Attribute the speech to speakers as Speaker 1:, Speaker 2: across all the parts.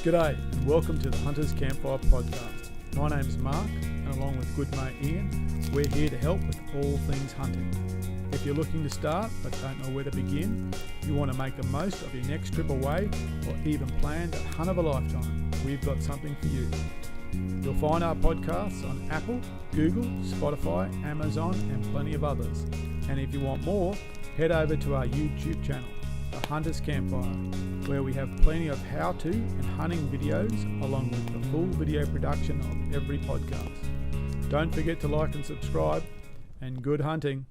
Speaker 1: G'day and welcome to the Hunters Campfire podcast. My name's Mark and along with good mate Ian, we're here to help with all things hunting. If you're looking to start but don't know where to begin, you want to make the most of your next trip away or even plan that hunt of a lifetime, we've got something for you. You'll find our podcasts on Apple, Google, Spotify, Amazon and plenty of others. And if you want more, head over to our YouTube channel, the Hunters Campfire, where we have plenty of how-to and hunting videos along with the full video production of every podcast. Don't forget to like and subscribe, and good hunting.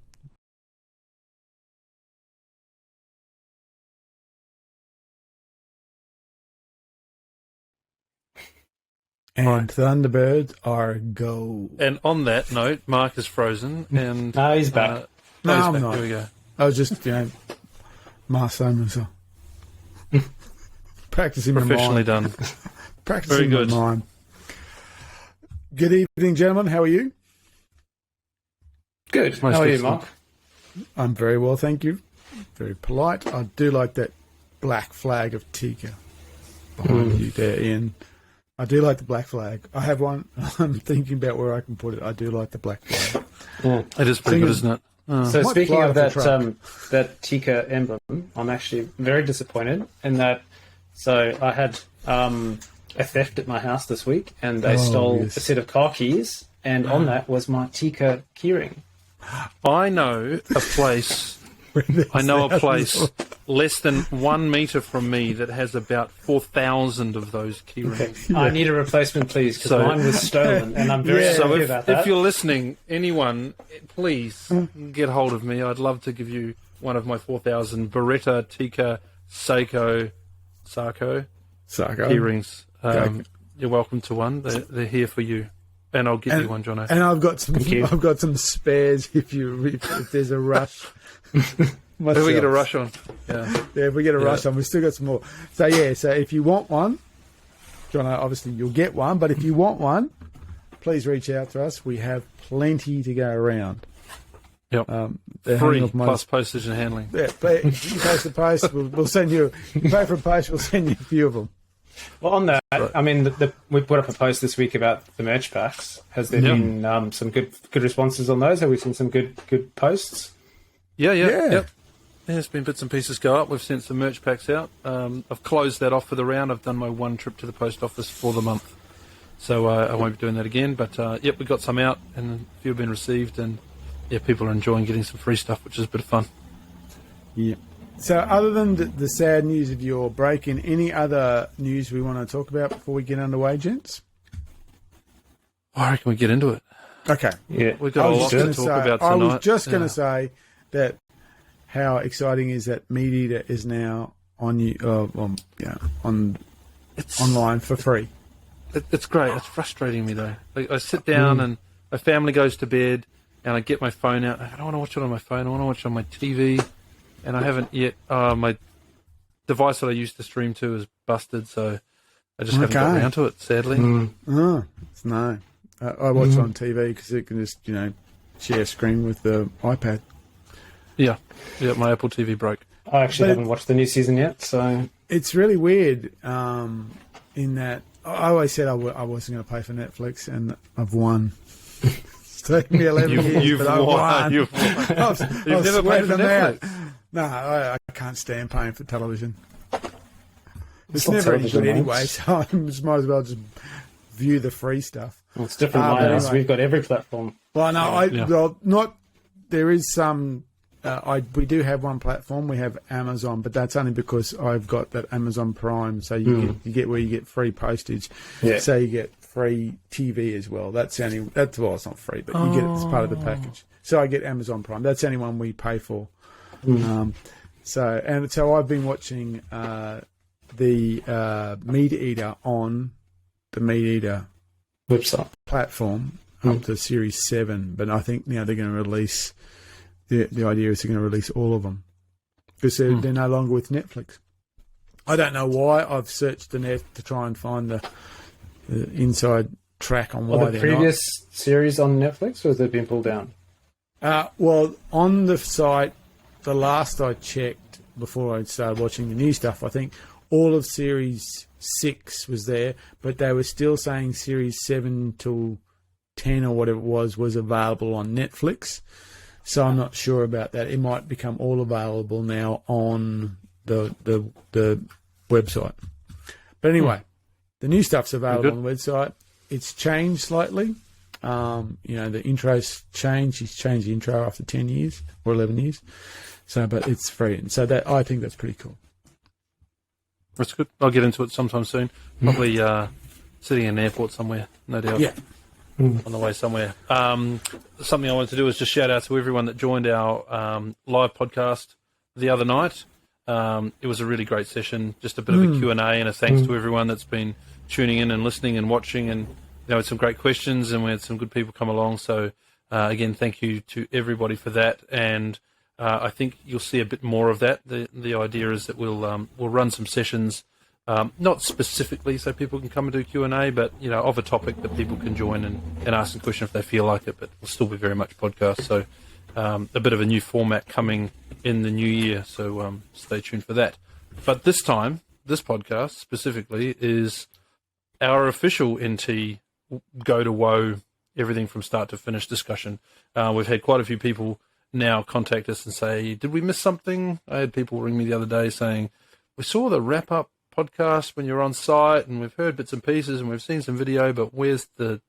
Speaker 1: And Thunderbirds are go.
Speaker 2: And on that note, Mark is frozen. And
Speaker 3: no, he's back.
Speaker 1: No,
Speaker 2: he's
Speaker 1: I'm
Speaker 2: back.
Speaker 1: not.
Speaker 2: Here we go.
Speaker 1: I was just, mastering myself. Practicing my mind.
Speaker 2: Professionally done.
Speaker 1: Practicing
Speaker 2: Very good.
Speaker 1: my mind. Good evening, gentlemen. How are you?
Speaker 3: Good.
Speaker 2: Most
Speaker 3: How are you,
Speaker 2: excellent.
Speaker 3: Mark?
Speaker 1: I'm very well, thank you. Very polite. I do like that black flag of Tika behind you there, Ian. I do like the black flag. I have one. I'm thinking about where I can put it. I do like the black flag.
Speaker 3: Yeah.
Speaker 2: It is pretty good, isn't it?
Speaker 3: So
Speaker 1: Might
Speaker 3: speaking
Speaker 1: fly
Speaker 3: of
Speaker 1: off the
Speaker 3: that that Tika emblem, I'm actually very disappointed in that. So I had a theft at my house this week, and they stole a set of car keys, and on that was my Tika keyring.
Speaker 2: I know a place. Less than 1 metre from me that has about 4,000 of those key rings.
Speaker 3: Okay. Yeah. I need a replacement, please, because mine was stolen, and I'm very happy about that.
Speaker 2: If you're listening, anyone, please get hold of me. I'd love to give you one of my 4,000 Beretta, Tika, Seiko key rings. You're welcome to one. They're here for you. And I'll get you one, Jono.
Speaker 1: And I've got some spares if there's a rush.
Speaker 2: If we get a rush on. Yeah,
Speaker 1: if we get a rush on, we've still got some more. So if you want one, Jono, obviously you'll get one, but if you want one, please reach out to us. We have plenty to go around.
Speaker 2: Yep. Free plus postage and handling. Yeah,
Speaker 1: you post the post, we'll send you. You pay for a post, we'll send you a few of them.
Speaker 3: Well, on that, right. I mean, we put up a post this week about the merch packs. Has there been some good responses on those? Have we seen some good posts?
Speaker 2: Yeah. There's been bits and pieces go up. We've sent some merch packs out. I've closed that off for the round. I've done my one trip to the post office for the month. So I won't be doing that again. But, we got some out and a few have been received. And, people are enjoying getting some free stuff, which is a bit of fun.
Speaker 1: Yeah. So other than the sad news of your break-in, any other news we want to talk about before we get underway, gents?
Speaker 2: I reckon we get into it.
Speaker 1: Okay.
Speaker 2: Yeah. We've got a lot to talk about tonight.
Speaker 1: I was just going to say that how exciting is that Meat Eater is now online for free.
Speaker 2: It's great. It's frustrating me though. Like, I sit down and my family goes to bed and I get my phone out. I don't want to watch it on my phone. I want to watch it on my TV. And I haven't yet. My device that I used to stream to is busted, so I just haven't got around to it, sadly.
Speaker 1: No. I watch it on TV because it can just, share screen with the iPad.
Speaker 2: Yeah, my Apple TV broke.
Speaker 3: I actually haven't watched the new season yet, so...
Speaker 1: It's really weird in that I always said I wasn't going to pay for Netflix, and I've won. It's taken me 11 years, but I've won. You've
Speaker 2: never paid for Netflix?
Speaker 1: No, I can't stand paying for television. It's never any good anyway, so I might as well just view the free stuff.
Speaker 3: Well, it's different. Anyway. We've got every platform.
Speaker 1: Well, no, there is some. We do have one platform. We have Amazon, but that's only because I've got that Amazon Prime. So you get where you get free postage. Yeah. So you get free TV as well. It's not free, but you get it as part of the package. So I get Amazon Prime. That's the only one we pay for. So I've been watching the Meat Eater on the Meat Eater
Speaker 3: website
Speaker 1: platform up to Series 7, but I think now they're going to release the idea is they're going to release all of them because they're no longer with Netflix. I don't know why. I've searched the net to try and find the inside track on why
Speaker 3: the previous series on Netflix, or has it been pulled down?
Speaker 1: Well, on the site, the last I checked before I started watching the new stuff, I think all of Series 6 was there, but they were still saying Series 7 till 10 or whatever it was available on Netflix. So I'm not sure about that. It might become all available now on the website. But anyway, the new stuff's available on the website. It's changed slightly. The intro's changed. He's changed the intro after 10 years or 11 years. So, but it's free. And so that, I think that's pretty cool.
Speaker 2: That's good. I'll get into it sometime soon. Probably sitting in an airport somewhere, no doubt.
Speaker 1: Yeah.
Speaker 2: On the way somewhere. Something I wanted to do is just shout out to everyone that joined our live podcast the other night. It was a really great session, just a bit of a Q&A and a thanks to everyone that's been tuning in and listening and watching, and had some great questions, and we had some good people come along. So again, thank you to everybody for that, and I think you'll see a bit more of that. The idea is that we'll run some sessions, not specifically so people can come and do Q&A, but of a topic that people can join and ask a question if they feel like it, but it'll still be very much podcast. So a bit of a new format coming in the new year, so stay tuned for that. But this time, this podcast specifically is our official NT Go to Woe, everything from start to finish discussion. We've had quite a few people now contact us and say, did we miss something? I had people ring me the other day saying, we saw the wrap-up podcast when you're on site, and we've heard bits and pieces, and we've seen some video, but where's the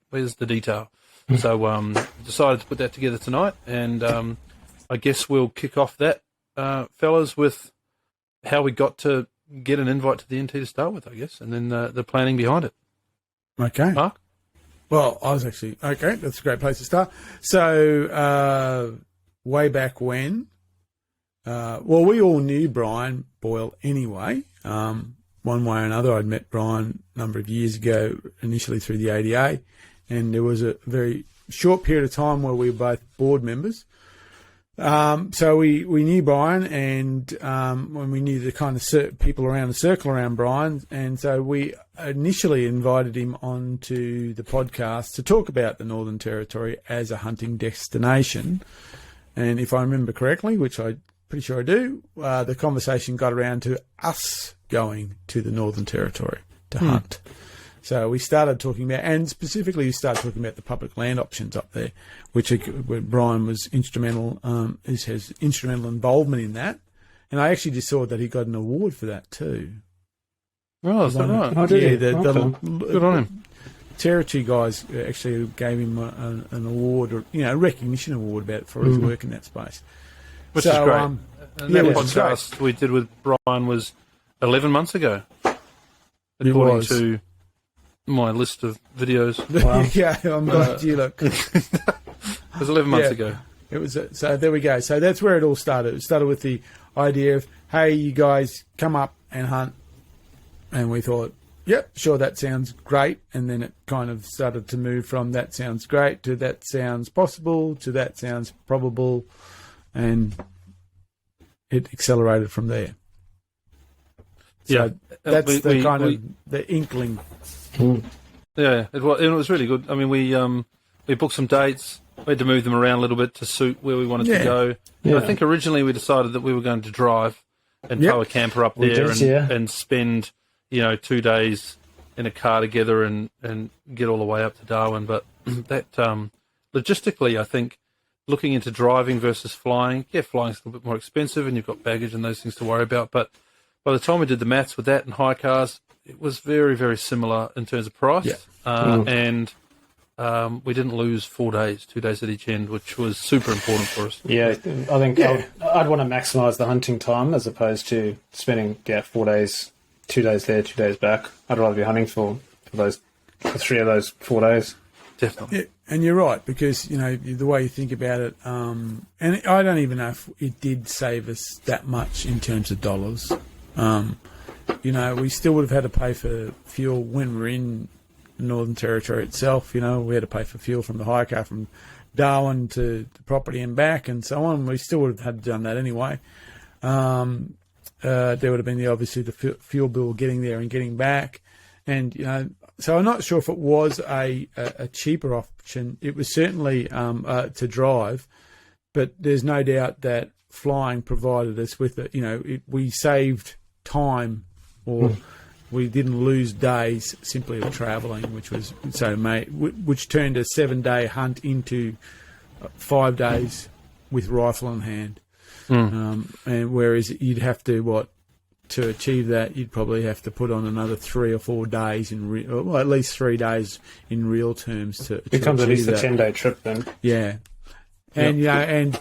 Speaker 2: detail? So decided to put that together tonight, and I guess we'll kick off that, fellas, with how we got to get an invite to the NT to start with, I guess, and then the planning behind it.
Speaker 1: Okay.
Speaker 2: Mark?
Speaker 1: Well, I was actually... Okay, that's a great place to start. So, way back when... we all knew Brian Boyle anyway. One way or another, I'd met Brian a number of years ago, initially through the ADA, and there was a very short period of time where we were both board members. So we knew Brian, and when we knew the kind of people around the circle around Brian, and so we initially invited him onto the podcast to talk about the Northern Territory as a hunting destination. And if I remember correctly, which I'm pretty sure I do, the conversation got around to us going to the Northern Territory to hunt. So we started talking about, and specifically we started talking about the public land options up there, where Brian was instrumental, has instrumental involvement in that. And I actually just saw that he got an award for that too.
Speaker 2: Oh, is that right?
Speaker 3: Oh, did he?
Speaker 2: Good on him.
Speaker 1: Territory guys actually gave him an award, or a recognition award for his work in that space.
Speaker 2: Which is great. And that podcast we did with Brian was 11 months ago, according to my list of videos.
Speaker 1: Wow. Yeah, I'm glad you look.
Speaker 2: It was 11 months ago.
Speaker 1: It was. So there we go. So that's where it all started. It started with the idea of, hey, you guys come up and hunt. And we thought, yep, sure, that sounds great. And then it kind of started to move from that sounds great to that sounds possible to that sounds probable. And it accelerated from there. So that's the inkling.
Speaker 2: Yeah, it was really good. I mean, we booked some dates. We had to move them around a little bit to suit where we wanted to go. Yeah. I think originally we decided that we were going to drive and tow a camper up there and spend 2 days in a car together and get all the way up to Darwin. But that logistically, I think, looking into driving versus flying, flying's a little bit more expensive and you've got baggage and those things to worry about. But by the time we did the maths with that and hire cars, it was very, very similar in terms of price. Yeah. And we didn't lose 4 days, 2 days at each end, which was super important for us.
Speaker 3: Yeah, I think I'd want to maximise the hunting time as opposed to spending 4 days, 2 days there, 2 days back. I'd rather be hunting for 3 of those 4 days.
Speaker 2: Definitely.
Speaker 1: Yeah, and you're right, because, the way you think about it, and I don't even know if it did save us that much in terms of dollars. We still would have had to pay for fuel when we're in the Northern Territory itself. We had to pay for fuel from the hire car from Darwin to the property and back and so on. We still would have had to done that anyway. There would have been obviously the fuel bill getting there and getting back. And, so I'm not sure if it was a cheaper option. It was certainly to drive, but there's no doubt that flying provided us with it. We saved time or we didn't lose days simply of travelling, which turned a 7-day hunt into 5 days with rifle in hand. And whereas you'd have to to achieve that, you'd probably have to put on another 3 or 4 days at least 3 days in real terms to
Speaker 3: becomes at least a
Speaker 1: that.
Speaker 3: 10-day trip then.
Speaker 1: Yeah, and and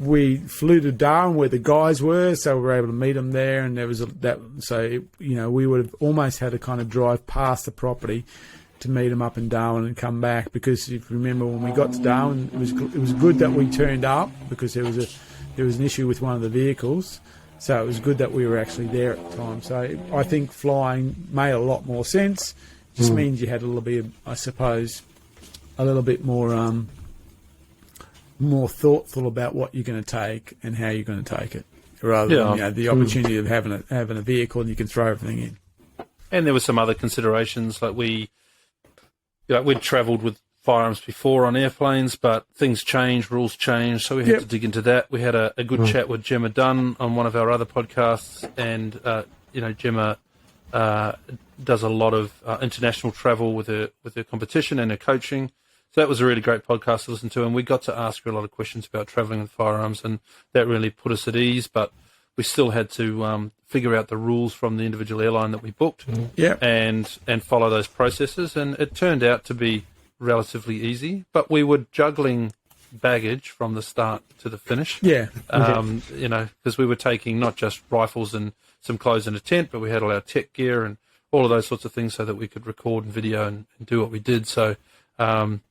Speaker 1: we flew to Darwin where the guys were, so we were able to meet them there, and there was we would have almost had to kind of drive past the property to meet them up in Darwin and come back, because if you remember when we got to Darwin, it was good that we turned up because there was an issue with one of the vehicles, so it was good that we were actually there at the time. So I think flying made a lot more sense. Just means you had a little bit, I suppose, a little bit more more thoughtful about what you're going to take and how you're going to take it, rather than the opportunity of having a vehicle and you can throw everything in.
Speaker 2: And there were some other considerations, like we'd travelled with firearms before on airplanes, but things changed, rules changed, so we had to dig into that. We had a good chat with Gemma Dunn on one of our other podcasts, and Gemma does a lot of international travel with her competition and her coaching. So that was a really great podcast to listen to, and we got to ask her a lot of questions about travelling with firearms, and that really put us at ease. But we still had to figure out the rules from the individual airline that we booked, and follow those processes. And it turned out to be relatively easy, but we were juggling baggage from the start to the finish. Because we were taking not just rifles and some clothes and a tent, but we had all our tech gear and all of those sorts of things so that we could record and video and do what we did. So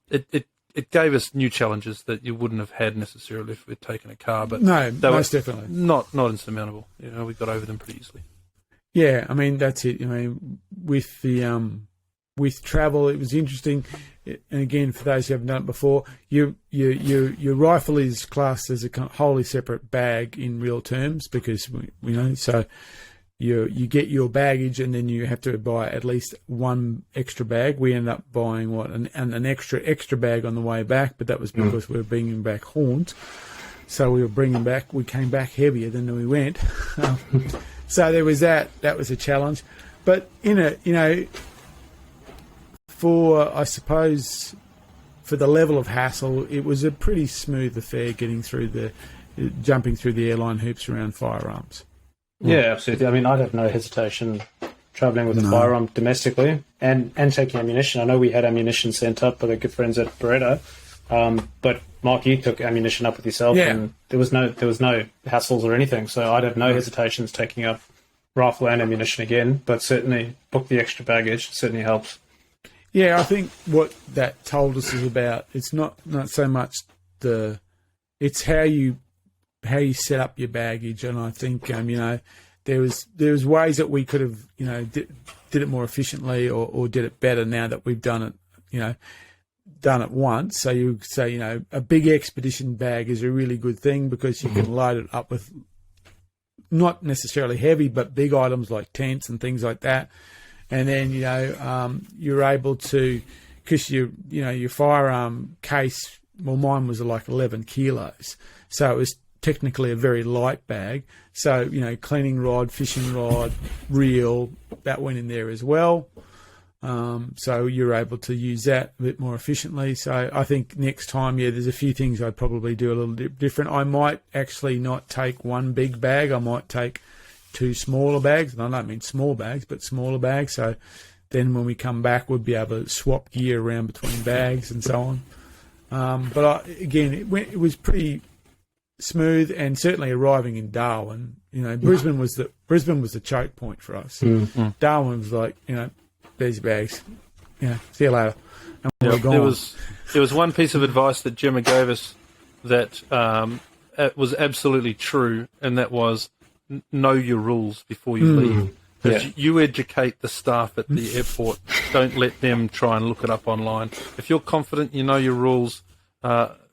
Speaker 2: it gave us new challenges that you wouldn't have had necessarily if we'd taken a car. But
Speaker 1: no,
Speaker 2: they
Speaker 1: most
Speaker 2: were
Speaker 1: definitely
Speaker 2: not insurmountable. We got over them pretty easily.
Speaker 1: Yeah, I mean that's it. I mean with the with travel, it was interesting. And again, for those who haven't done it before, your rifle is classed as a wholly separate bag in real terms, because so you get your baggage and then you have to buy at least one extra bag. We ended up buying an extra bag on the way back, but that was because we were bringing back horns. So we came back heavier than we went. So there was that. That was a challenge, but I suppose for the level of hassle, it was a pretty smooth affair jumping through the airline hoops around firearms.
Speaker 3: Yeah, absolutely. I mean, I'd have no hesitation travelling with a firearm domestically and taking ammunition. I know we had ammunition sent up by the good friends at Beretta, but Mark, you took ammunition up with yourself, and there was no hassles or anything. So I'd have no hesitations taking up rifle and ammunition again, but certainly book the extra baggage. It certainly helps.
Speaker 1: Yeah, I think what that told us is about, it's not so much it's how you set up your baggage, and I think there was ways that we could have did it more efficiently or did it better now that we've done it once. So you say a big expedition bag is a really good thing because you can load it up with not necessarily heavy but big items like tents and things like that. And then, you're able to, because your firearm case, well, mine was like 11 kilos. So it was technically a very light bag. So, cleaning rod, fishing rod, reel, that went in there as well. So you're able to use that a bit more efficiently. So I think next time, there's a few things I'd probably do a little different. I might actually not take one big bag. I might take 2 smaller bags, and I don't mean small bags, but smaller bags. So then when we come back, we'll be able to swap gear around between bags and so on. But it was pretty smooth, and certainly arriving in Darwin, Brisbane was the choke point for us. Darwin was like, there's your bags, see you later. And we were gone.
Speaker 2: There was one piece of advice that Gemma gave us that was absolutely true, and that was, know your rules before you leave. Because you educate the staff at the airport. Don't let them try and look it up online. If you're confident you know your rules,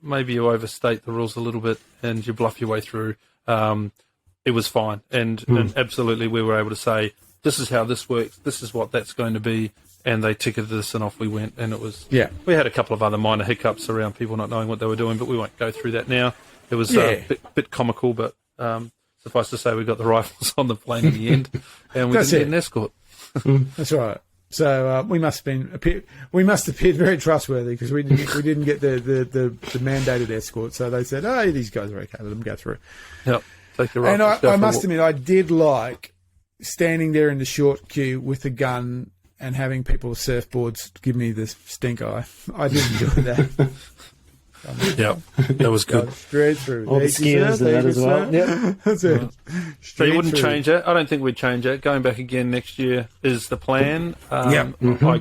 Speaker 2: maybe you overstate the rules a little bit and you bluff your way through. It was fine. And absolutely we were able to say, this is how this works, this is what that's going to be. And they ticketed us and off we went. And it was, we had a couple of other minor hiccups around people not knowing what they were doing, but we won't go through that now. It was a bit comical, but... suffice to say, we got the rifles on the plane in the end, and we didn't get an escort.
Speaker 1: That's right. So we must have appeared very trustworthy because we didn't get the mandated escort. So they said, "Oh, these guys are okay. Let them go through."
Speaker 2: Yep. Take the rifles.
Speaker 1: And I must admit, I did like standing there in the short queue with a gun and having people with surfboards give me the stink eye. I did enjoy that.
Speaker 2: Yeah, that was good.
Speaker 1: Straight through.
Speaker 3: All the skiers and that as well. Yeah,
Speaker 1: that's it.
Speaker 2: So you wouldn't change it? I don't think we'd change it. Going back again next year is the plan. I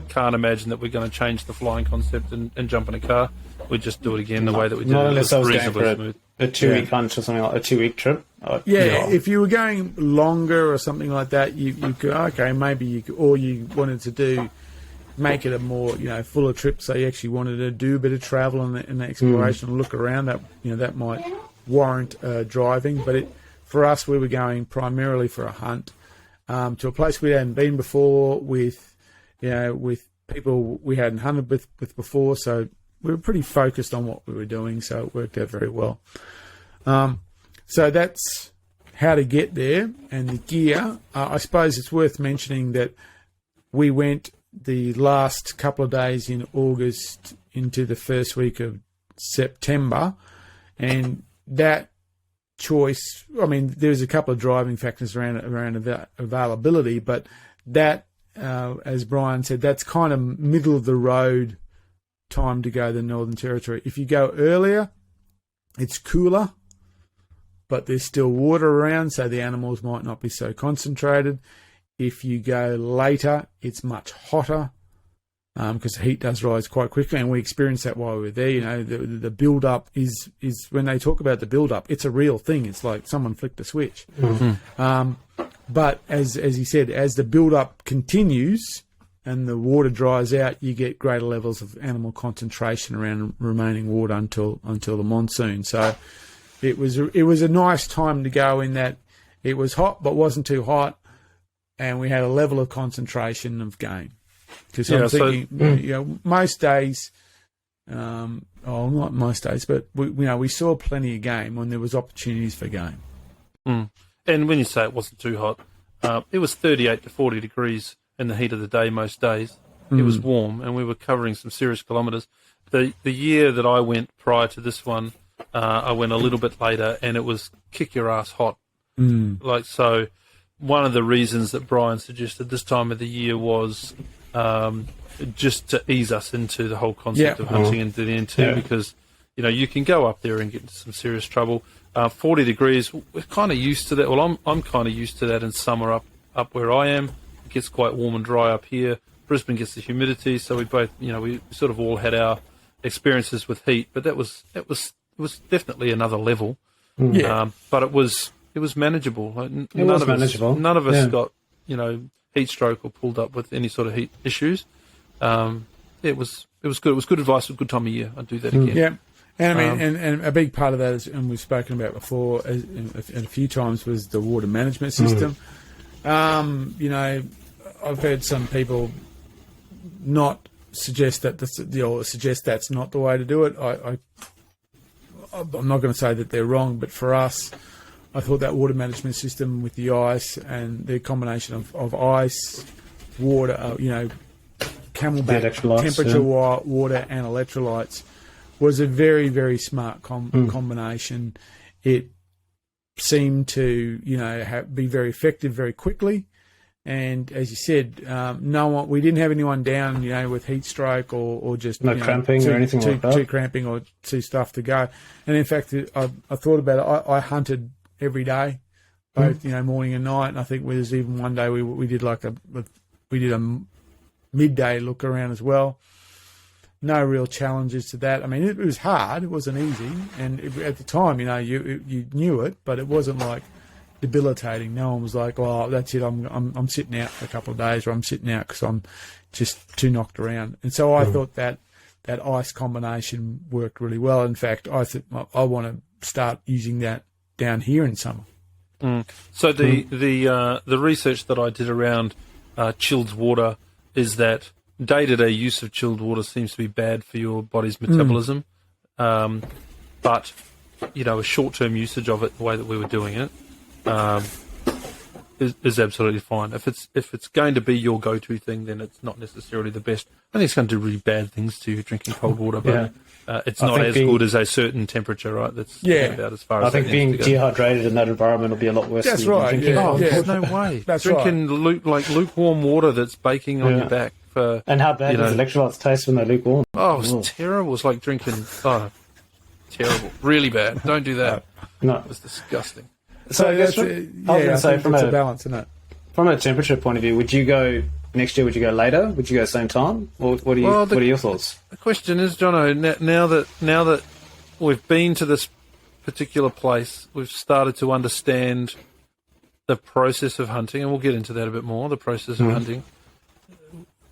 Speaker 2: can't imagine that we're going to change the flying concept and jump in a car. We'd just do it again the way that we did it.
Speaker 3: Not unless I was going for
Speaker 2: smooth.
Speaker 3: a 2-week hunt or something like a 2-week trip.
Speaker 1: If you were going longer or something like that, you could, maybe you could, or you wanted to make it a more, fuller trip, so you actually wanted to do a bit of travel and exploration and look around, that might warrant driving. But for us, we were going primarily for a hunt to a place we hadn't been before with people we hadn't hunted with before, so we were pretty focused on what we were doing, so it worked out very well. So that's how to get there, and the gear. I suppose it's worth mentioning that we went the last couple of days in August into the first week of September, and that choice, there's a couple of driving factors around availability, but that, as Brian said, that's kind of middle of the road time to go to the Northern Territory. If you go earlier, it's cooler, but there's still water around, so the animals might not be so concentrated. If you go later, it's much hotter because the heat does rise quite quickly, and we experienced that while we were there. The build-up is when they talk about the build-up, it's a real thing. It's like someone flicked a switch. But as he said, as the build-up continues and the water dries out, you get greater levels of animal concentration around remaining water until the monsoon. So it was a nice time to go in that it was hot but wasn't too hot. And we had a level of concentration of game. Because I'm thinking, most days, not most days, but we saw plenty of game when there was opportunities for game.
Speaker 2: And when you say it wasn't too hot, it was 38 to 40 degrees in the heat of the day most days. It was warm, and we were covering some serious kilometres. The year that I went prior to this one, I went a little bit later, and it was kick your ass hot. So. One of the reasons that Brian suggested this time of the year was just to ease us into the whole concept of hunting into the N2 because, you can go up there and get into some serious trouble. 40 degrees, we're kind of used to that. Well, I'm kind of used to that in summer up where I am. It gets quite warm and dry up here. Brisbane gets the humidity, so we both, we sort of all had our experiences with heat, but it was definitely another level. But it was manageable. None of us got, heat stroke or pulled up with any sort of heat issues. It was good. It was good advice at a good time of year. I'd do that again.
Speaker 1: Yeah. And and a big part of that is, and we've spoken about before and a few times, was the water management system. I've heard some people not suggest that suggest that's not the way to do it. I'm not going to say that they're wrong, but for us, I thought that water management system with the ice and the combination of ice, water, camelback, temperature, water, and electrolytes was a very, very smart combination. It seemed to, be very effective very quickly. And as you said, we didn't have anyone down, with heat stroke or just
Speaker 3: cramping or anything like that.
Speaker 1: Too cramping or too stuff to go. And in fact, I thought about it. I hunted every day, both morning and night. And I think there's even one day we did a midday look around as well. No real challenges to that. I mean, it was hard. It wasn't easy, and at the time, you knew it, but it wasn't like debilitating. No one was like, "Oh, that's it. I'm sitting out for a couple of days, or I'm sitting out because I'm just too knocked around." And so I thought that ice combination worked really well. In fact, I want to start using that down here in summer.
Speaker 2: So the research that I did around chilled water is that day-to-day use of chilled water seems to be bad for your body's metabolism, but a short-term usage of it, the way that we were doing it, is absolutely fine. If it's going to be your go-to thing, then it's not necessarily the best. I think it's going to do really bad things to you drinking cold water, but it's not as good as a certain temperature, right? That's about as far as
Speaker 3: I think being dehydrated in that environment will be a lot worse.
Speaker 1: That's right.
Speaker 2: There's no way.
Speaker 1: That's
Speaker 2: drinking lukewarm water that's baking on your back for.
Speaker 3: And how bad does electrolytes taste when they're lukewarm?
Speaker 2: Oh, it's terrible. It's like drinking. Terrible. Really bad. Don't do that.
Speaker 3: No,
Speaker 2: it's disgusting.
Speaker 3: So I was going to say, from
Speaker 1: a balance, isn't it?
Speaker 3: From a temperature point of view, would you go next year? Would you go later? Would you go same time? Or what are your thoughts?
Speaker 2: The question is, Jono, now that we've been to this particular place, we've started to understand the process of hunting, and we'll get into that a bit more. The process of hunting.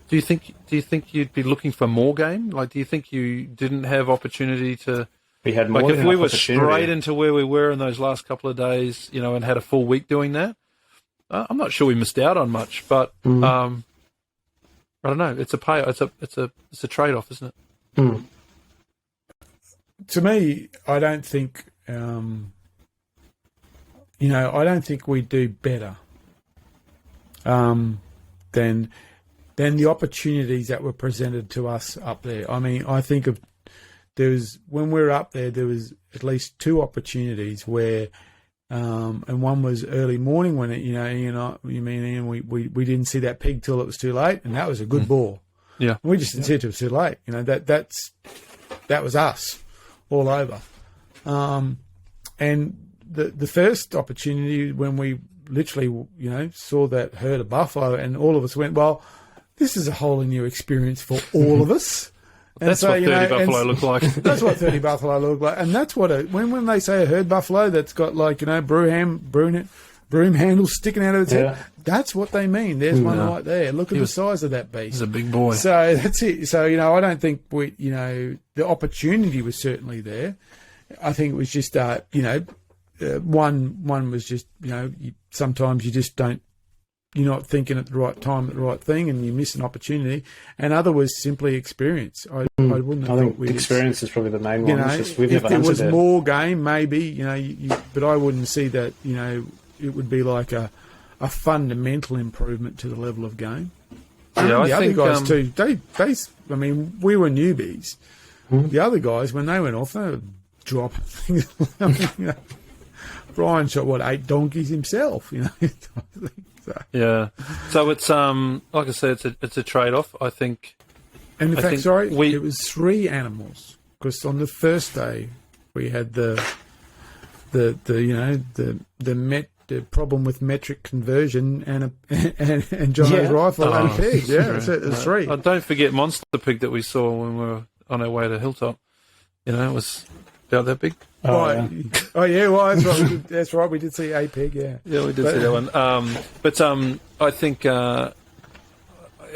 Speaker 2: Do you think you'd be looking for more game? Like, do you think you didn't have opportunity to?
Speaker 3: We had more.
Speaker 2: Like, if we were straight into where we were in those last couple of days, and had a full week doing that, I'm not sure we missed out on much. But I don't know. It's a it's a trade off, isn't it?
Speaker 1: To me, I don't think. I don't think we do better than the opportunities that were presented to us up there. I mean, I think when we were up there was at least two opportunities where, and one was early morning when Ian, we didn't see that pig till it was too late, and that was a good ball.
Speaker 2: Yeah,
Speaker 1: we just didn't see it till it was too late. That was us all over. And the first opportunity when we literally saw that herd of buffalo, and all of us went, well, this is a wholly new experience for all of us. And
Speaker 2: that's what 30 buffalo look like.
Speaker 1: That's what 30 buffalo look like. And that's what when they say a herd buffalo that's got broom handles sticking out of its head, that's what they mean. There's one right there. Look at the size of that beast.
Speaker 2: He's a big boy.
Speaker 1: So that's it. So, I don't think the opportunity was certainly there. I think it was just, one was just, sometimes you just don't, you're not thinking at the right time at the right thing, and you miss an opportunity. And other was simply experience. I wouldn't have thought
Speaker 3: experience is probably the main one. We've
Speaker 1: if
Speaker 3: never
Speaker 1: there was
Speaker 3: there.
Speaker 1: more game, maybe but I wouldn't see that. It would be like a fundamental improvement to the level of game.
Speaker 2: Yeah,
Speaker 1: the other guys too. They. I mean, we were newbies. The other guys, when they went off, they were dropping things. Brian shot 8 donkeys himself.
Speaker 2: Yeah, so it's like I said, it's a trade-off. I think.
Speaker 1: And in fact, it was 3 animals, because on the first day we had the problem with metric conversion and Jono's rifle and a pig. Yeah, it's 3.
Speaker 2: Don't forget Monster Pig that we saw when we were on our way to Hilltop. It was about that big.
Speaker 1: Well, that's right. We did see a pig. Yeah,
Speaker 2: we did see that one. I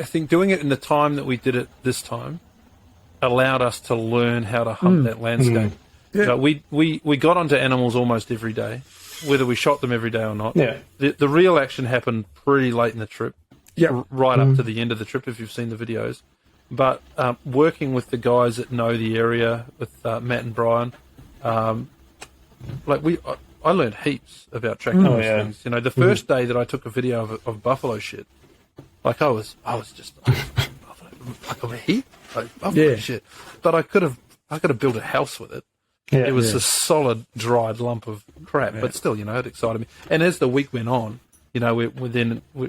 Speaker 2: think doing it in the time that we did it this time allowed us to learn how to hunt that landscape. Yeah. We got onto animals almost every day, whether we shot them every day or not.
Speaker 3: Yeah.
Speaker 2: The real action happened pretty late in the trip.
Speaker 1: Yeah.
Speaker 2: Right up to the end of the trip, if you've seen the videos. But working with the guys that know the area, with Matt and Brian, I learned heaps about tracking those things. The first day that I took a video of buffalo shit, like I was just like a heap of buffalo shit. But I could have built a house with it. Yeah, it was a solid dried lump of crap, but still, it excited me. And as the week went on, we're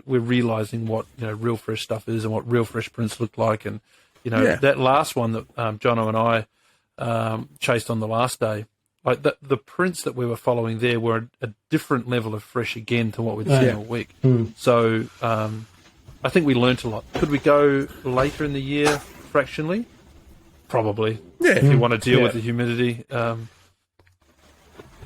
Speaker 2: realizing what real fresh stuff is and what real fresh prints look like, and that last one that Jono and I chased on the last day, like the prints that we were following there were a different level of fresh again to what we'd seen all week. So I think we learnt a lot. Could we go later in the year fractionally? Probably. Yeah. If you want to deal with the humidity.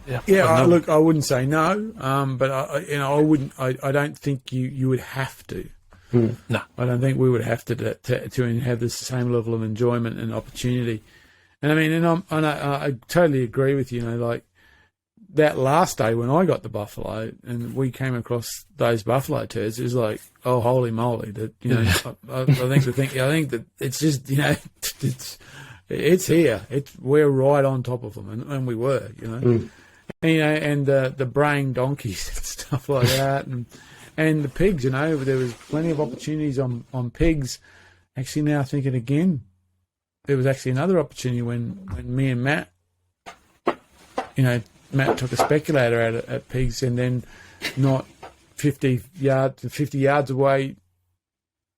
Speaker 1: Look, I wouldn't say no, but I wouldn't. I don't think you would have to.
Speaker 2: No,
Speaker 1: I don't think we would have to have the same level of enjoyment and opportunity. And I mean, I totally agree with you. Like that last day when I got the buffalo and we came across those buffalo turds, it was like, oh, holy moly! That I think that it's just it's here. We're right on top of them, and we were, and the braying donkeys and stuff like that, and the pigs. There was plenty of opportunities on pigs. Actually, now thinking again, there was actually another opportunity when me and Matt, Matt took a speculator out at pigs, and then not 50 yards away,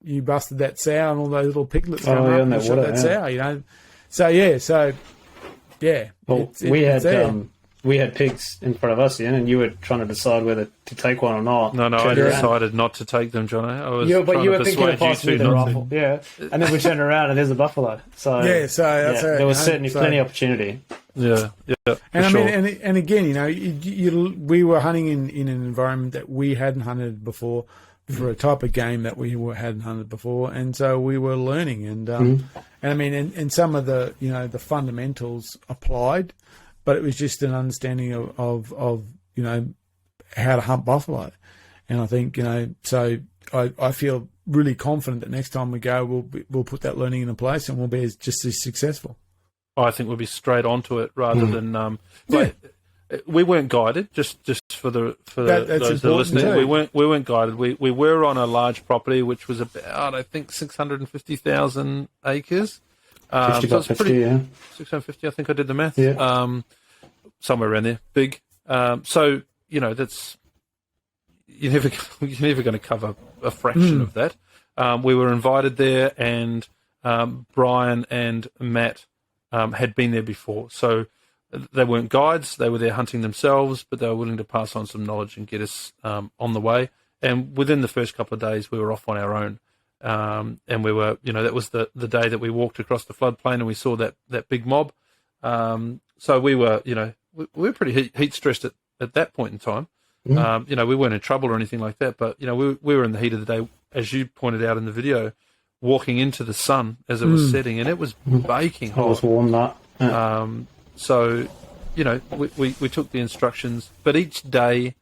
Speaker 1: you busted that sow and all those little piglets
Speaker 3: on
Speaker 1: that
Speaker 3: water,
Speaker 1: that sow. So
Speaker 3: Well, we had pigs in front of us, Ian, and you were trying to decide whether to take one or not.
Speaker 2: No, I decided not to take them, Jono.
Speaker 3: But you were thinking of possibly the rifle, and then we turned around and there's a buffalo. So there was certainly plenty of opportunity.
Speaker 2: Yeah.
Speaker 1: And and again, we were hunting in an environment that we hadn't hunted before, for a type of game that hadn't hunted before, and so we were learning, and some of the the fundamentals applied, but it was just an understanding of how to hunt buffalo, and I think so I feel really confident that next time we go we'll put that learning into place and we'll be just as successful.
Speaker 2: I think we'll be straight onto it rather than we weren't guided. Just for those that are listening, we weren't guided. We were on a large property which was about 650,000 acres.
Speaker 3: 50 by 50,
Speaker 2: 650. I think I did the math. Yeah. Somewhere around there, big. So that's you're never going to cover a fraction of that. We were invited there, and Brian and Matt had been there before, so they weren't guides. They were there hunting themselves, but they were willing to pass on some knowledge and get us on the way. And within the first couple of days, we were off on our own. And we were, that was the day that we walked across the floodplain and we saw that big mob. So we were, we were pretty heat stressed at that point in time. We weren't in trouble or anything like that, but, we were in the heat of the day, as you pointed out in the video, walking into the sun as it was setting, and it was baking hot.
Speaker 3: It was warm, that. Yeah.
Speaker 2: So, we took the instructions, but each day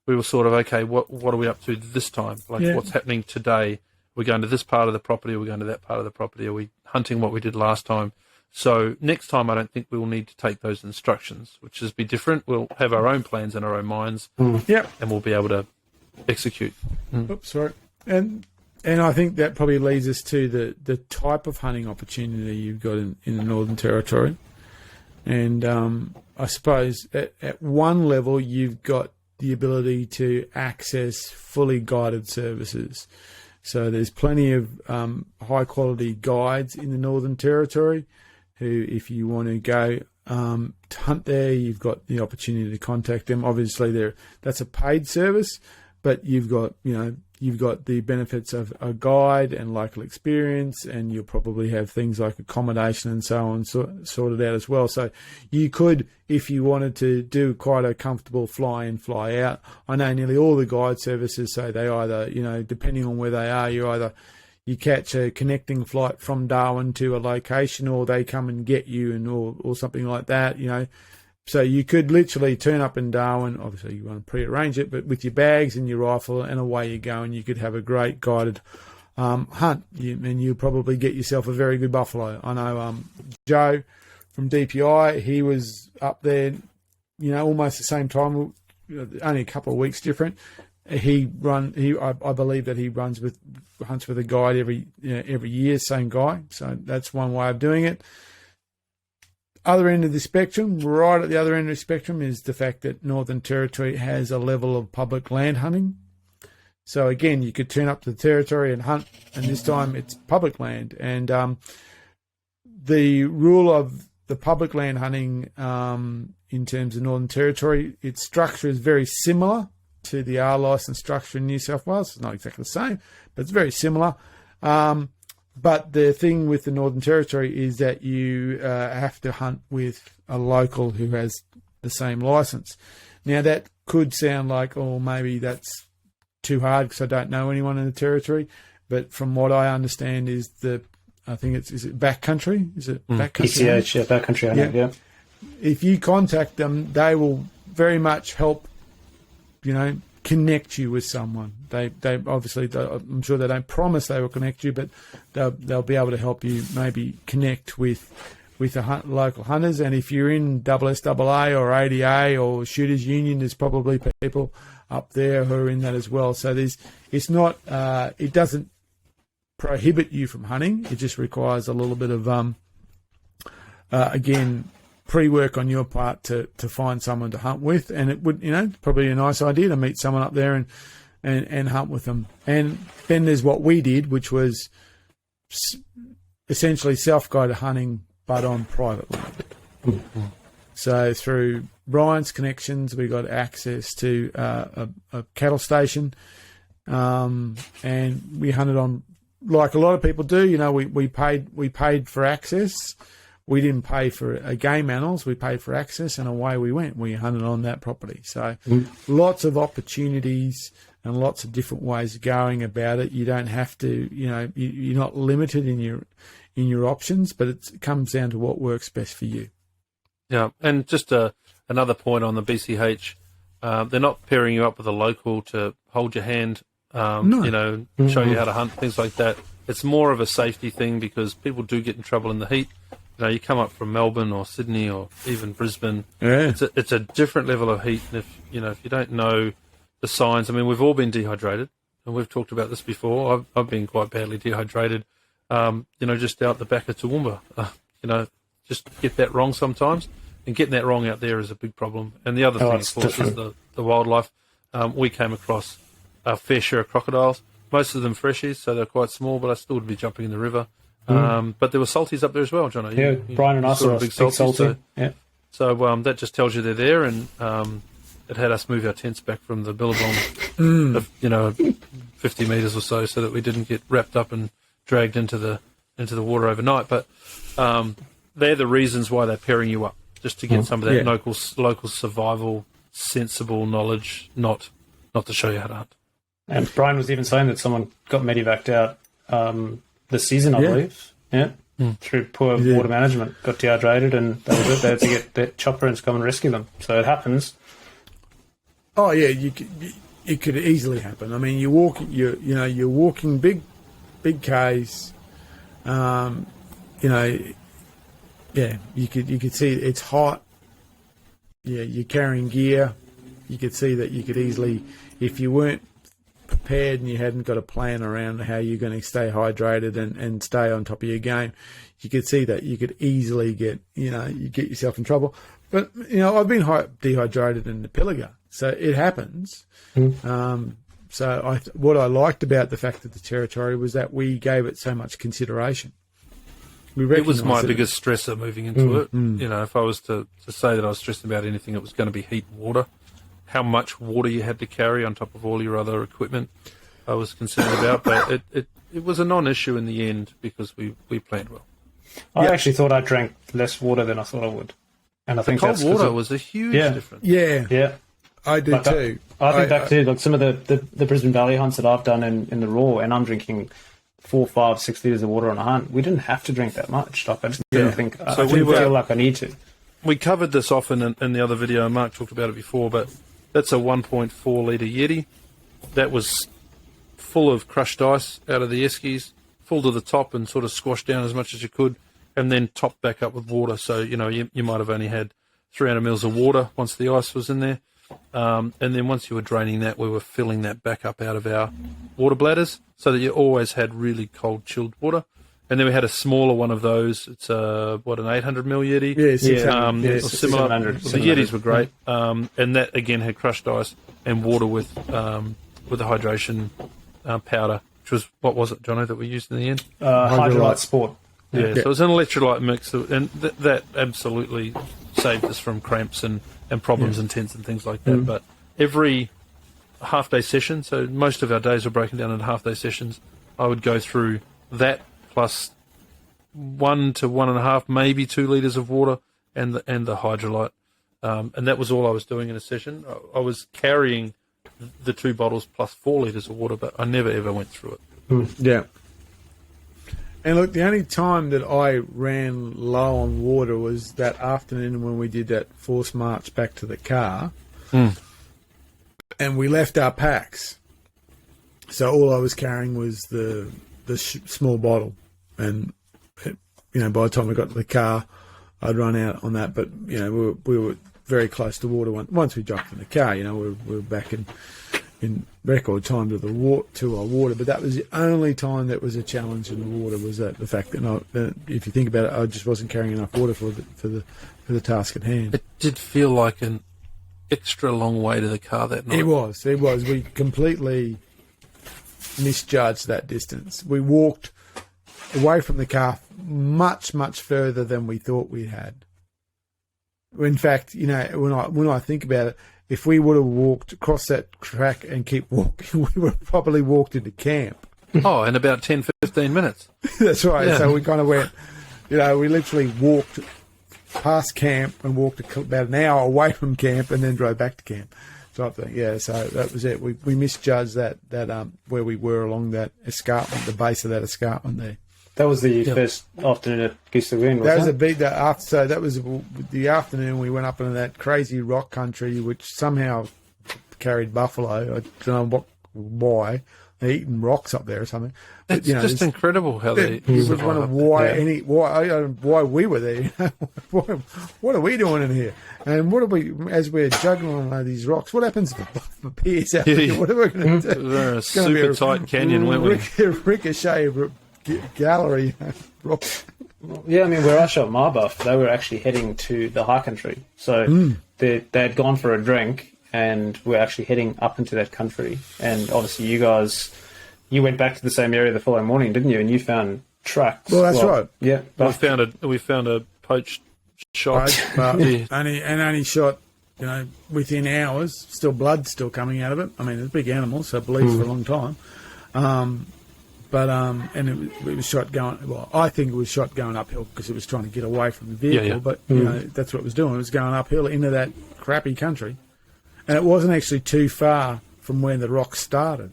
Speaker 2: we were sort of, okay, what are we up to this time? What's happening today? We're going to this part of the property, or we're going to that part of the property, are we hunting what we did last time? So next time I don't think we will need to take those instructions, which is be different. We'll have our own plans in our own minds, and we'll be able to execute.
Speaker 1: Oops, sorry. And I think that probably leads us to the type of hunting opportunity you've got in the Northern Territory. And I suppose at one level you've got the ability to access fully guided services. So there's plenty of high-quality guides in the Northern Territory who, if you want to go to hunt there, you've got the opportunity to contact them. Obviously, that's a paid service, but you've got the benefits of a guide and local experience, and you'll probably have things like accommodation and so on sorted out as well. So you could, if you wanted to do quite a comfortable fly in, fly out. I know nearly all the guide services say they either, depending on where they are, you catch a connecting flight from Darwin to a location, or they come and get you, or something like that, So you could literally turn up in Darwin. Obviously, you want to pre-arrange it, but with your bags and your rifle, and away you go, and you could have a great guided hunt. And you'll probably get yourself a very good buffalo. I know Joe from DPI, he was up there, almost the same time, only a couple of weeks different. I believe that he hunts with a guide every year, same guy. So that's one way of doing it. Other end of the spectrum, right at the other end of the spectrum, is the fact that Northern Territory has a level of public land hunting. So again, you could turn up to the territory and hunt, and this time it's public land. And the rule of the public land hunting in terms of Northern Territory, its structure is very similar to the R licence structure in New South Wales. It's not exactly the same, but it's very similar. But the thing with the Northern Territory is that you have to hunt with a local who has the same licence. Now, that could sound like, maybe that's too hard because I don't know anyone in the Territory. But from what I understand is I think is it backcountry? Is it backcountry?
Speaker 3: ECH, backcountry, yeah.
Speaker 1: If you contact them, they will very much help, connect you with someone. They obviously, I'm sure they don't promise they will connect you, but they'll be able to help you maybe connect with with the local hunters, and if you're in SSAA or ADA or Shooters Union, there's probably people up there who are in that as well. So it doesn't prohibit you from hunting. It just requires a little bit of again, pre-work on your part to find someone to hunt with, and it would, probably a nice idea to meet someone up there and hunt with them. And then there's what we did, which was essentially self-guided hunting, but on private land. Mm-hmm. So through Ryan's connections, we got access to a cattle station, and we hunted on, like a lot of people do. We paid for access. We didn't pay for game animals. We paid for access, and away we went. We hunted on that property. So lots of opportunities and lots of different ways of going about it. You don't have to, you're not limited in your options, but it comes down to what works best for you.
Speaker 2: Yeah, and just another point on the BCH, they're not pairing you up with a local to hold your hand, show you how to hunt, things like that. It's more of a safety thing because people do get in trouble in the heat. You come up from Melbourne or Sydney or even Brisbane. Yeah. It's a different level of heat, and if you don't know the signs, we've all been dehydrated, and we've talked about this before. I've been quite badly dehydrated. Just out the back of Toowoomba. Just get that wrong sometimes, and getting that wrong out there is a big problem. And the other thing, of course, is the wildlife. We came across a fair share of crocodiles, most of them freshies, so they're quite small, but I still would be jumping in the river. But there were salties up there as well, Jono.
Speaker 1: Brian and I saw a big salty.
Speaker 2: So that just tells you they're there, and it had us move our tents back from the billabong, 50 metres or so that we didn't get wrapped up and dragged into the water overnight. But they're the reasons why they're pairing you up, just to get some of that local survival, sensible knowledge, not to show you how to hunt.
Speaker 3: And Brian was even saying that someone got medevaced out this season, I believe. Yeah. Through poor water management, got dehydrated, and that was it. They had to get the chopper and come and rescue them. So it happens.
Speaker 1: Oh yeah, it could easily happen. You're walking big Ks. You could see it's hot. Yeah, you're carrying gear. You could see that you could easily, if you weren't prepared and you hadn't got a plan around how you're going to stay hydrated and stay on top of your game, you could see that you could easily get yourself in trouble. But I've been dehydrated in the Pilliga, so it happens. So what I liked about the fact that the territory was that we gave it so much consideration.
Speaker 2: It was my biggest stressor moving into it. If I was to say that I was stressing about anything, it was going to be heat and water. How much water you had to carry on top of all your other equipment, I was concerned about. But it was a non-issue in the end because we planned well.
Speaker 3: I actually thought I drank less water than I thought I would. And I think
Speaker 2: cold water was a huge difference.
Speaker 1: Yeah. I do too.
Speaker 3: I think back to some of the Brisbane Valley hunts that I've done in the raw, and I'm drinking 4, 5, 6 litres of water on a hunt. We didn't have to drink that much. I just didn't think. I didn't feel like I need to.
Speaker 2: We covered this off in the other video, and Mark talked about it before, but that's a 1.4 litre Yeti. That was full of crushed ice out of the eskies, full to the top and sort of squashed down as much as you could, and then topped back up with water. So, you might have only had 300 mils of water once the ice was in there. And then once you were draining that, we were filling that back up out of our water bladders so that you always had really cold, chilled water. And then we had a smaller one of those. It's an 800 mil Yeti?
Speaker 1: Yeah,
Speaker 3: 600.
Speaker 2: Or similar. 700. The Yetis were great. And that, again, had crushed ice and water with the hydration powder, which was, what was it, Jono, that we used in the end?
Speaker 3: Hydrolyte Sport.
Speaker 2: Yeah, so it was an electrolyte mix, and that absolutely saved us from cramps and problems in tents and things like that. But every half-day session, so most of our days were broken down into half-day sessions, I would go through that plus 1 to 1.5, maybe 2 litres of water and the hydrolyte. And that was all I was doing in a session. I was carrying the 2 bottles plus 4 litres of water, but I never, ever went through it.
Speaker 1: Yeah. And look, the only time that I ran low on water was that afternoon when we did that forced march back to the car. And we left our packs. So all I was carrying was the small bottle. And, by the time we got to the car, I'd run out on that. But we were very close to water once we jumped in the car. We were back in record time to our water. But that was the only time that was a challenge in the water, was that the fact that if you think about it, I just wasn't carrying enough water for the task at hand.
Speaker 2: It did feel like an extra long way to the car that night.
Speaker 1: It was. We completely misjudged that distance. We walked away from the car much, much further than we thought we had. In fact, when I think about it, if we would have walked across that track and keep walking, we would have probably walked into camp.
Speaker 2: Oh, in about 10, 15 minutes.
Speaker 1: That's right.
Speaker 2: Yeah.
Speaker 1: So we kind of went, we literally walked past camp and walked about an hour away from camp and then drove back to camp. Type thing. Yeah, so that was it. We misjudged that where we were along that escarpment, the base of that escarpment there.
Speaker 3: That was the first afternoon at Goose Lagoon, wasn't it?
Speaker 1: That was a big so that was the afternoon we went up into that crazy rock country, which somehow carried buffalo. I don't know why. They're eating rocks up there or something. But,
Speaker 2: It's just incredible how they.
Speaker 1: It was one of why we were there. What are we doing in here? And what are we, as we're juggling on these rocks? What happens if the piers out there? What are we going to do?
Speaker 2: They're a super tight canyon, weren't we?
Speaker 1: Ricochet gallery rocks.
Speaker 3: Yeah, I mean, where I shot Marbuff, they were actually heading to the high country. So they had gone for a drink and were actually heading up into that country. And obviously you went back to the same area the following morning, didn't you? And you found tracks.
Speaker 1: Well, that's right.
Speaker 3: Yeah.
Speaker 2: We found a poached shot.
Speaker 1: Only shot, within hours. Still blood still coming out of it. I mean, it's a big animal, so it bleeds for a long time. And it was shot going. Well, I think it was shot going uphill because it was trying to get away from the vehicle.
Speaker 2: Yeah.
Speaker 1: But that's what it was doing. It was going uphill into that crappy country, and it wasn't actually too far from where the rocks started.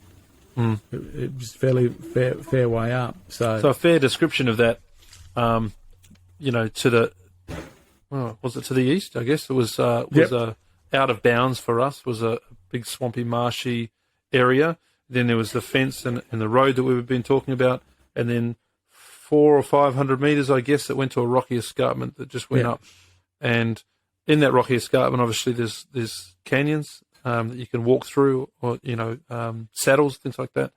Speaker 1: It was fairly fair way up. So
Speaker 2: a fair description of that. To the. Well, was it to the east? I guess it was. Out of bounds for us. Was a big swampy, marshy area. Then there was the fence and the road that we've been talking about, and then 400 or 500 metres, I guess, that went to a rocky escarpment that just went up. And in that rocky escarpment, obviously, there's canyons that you can walk through, or saddles, things like that.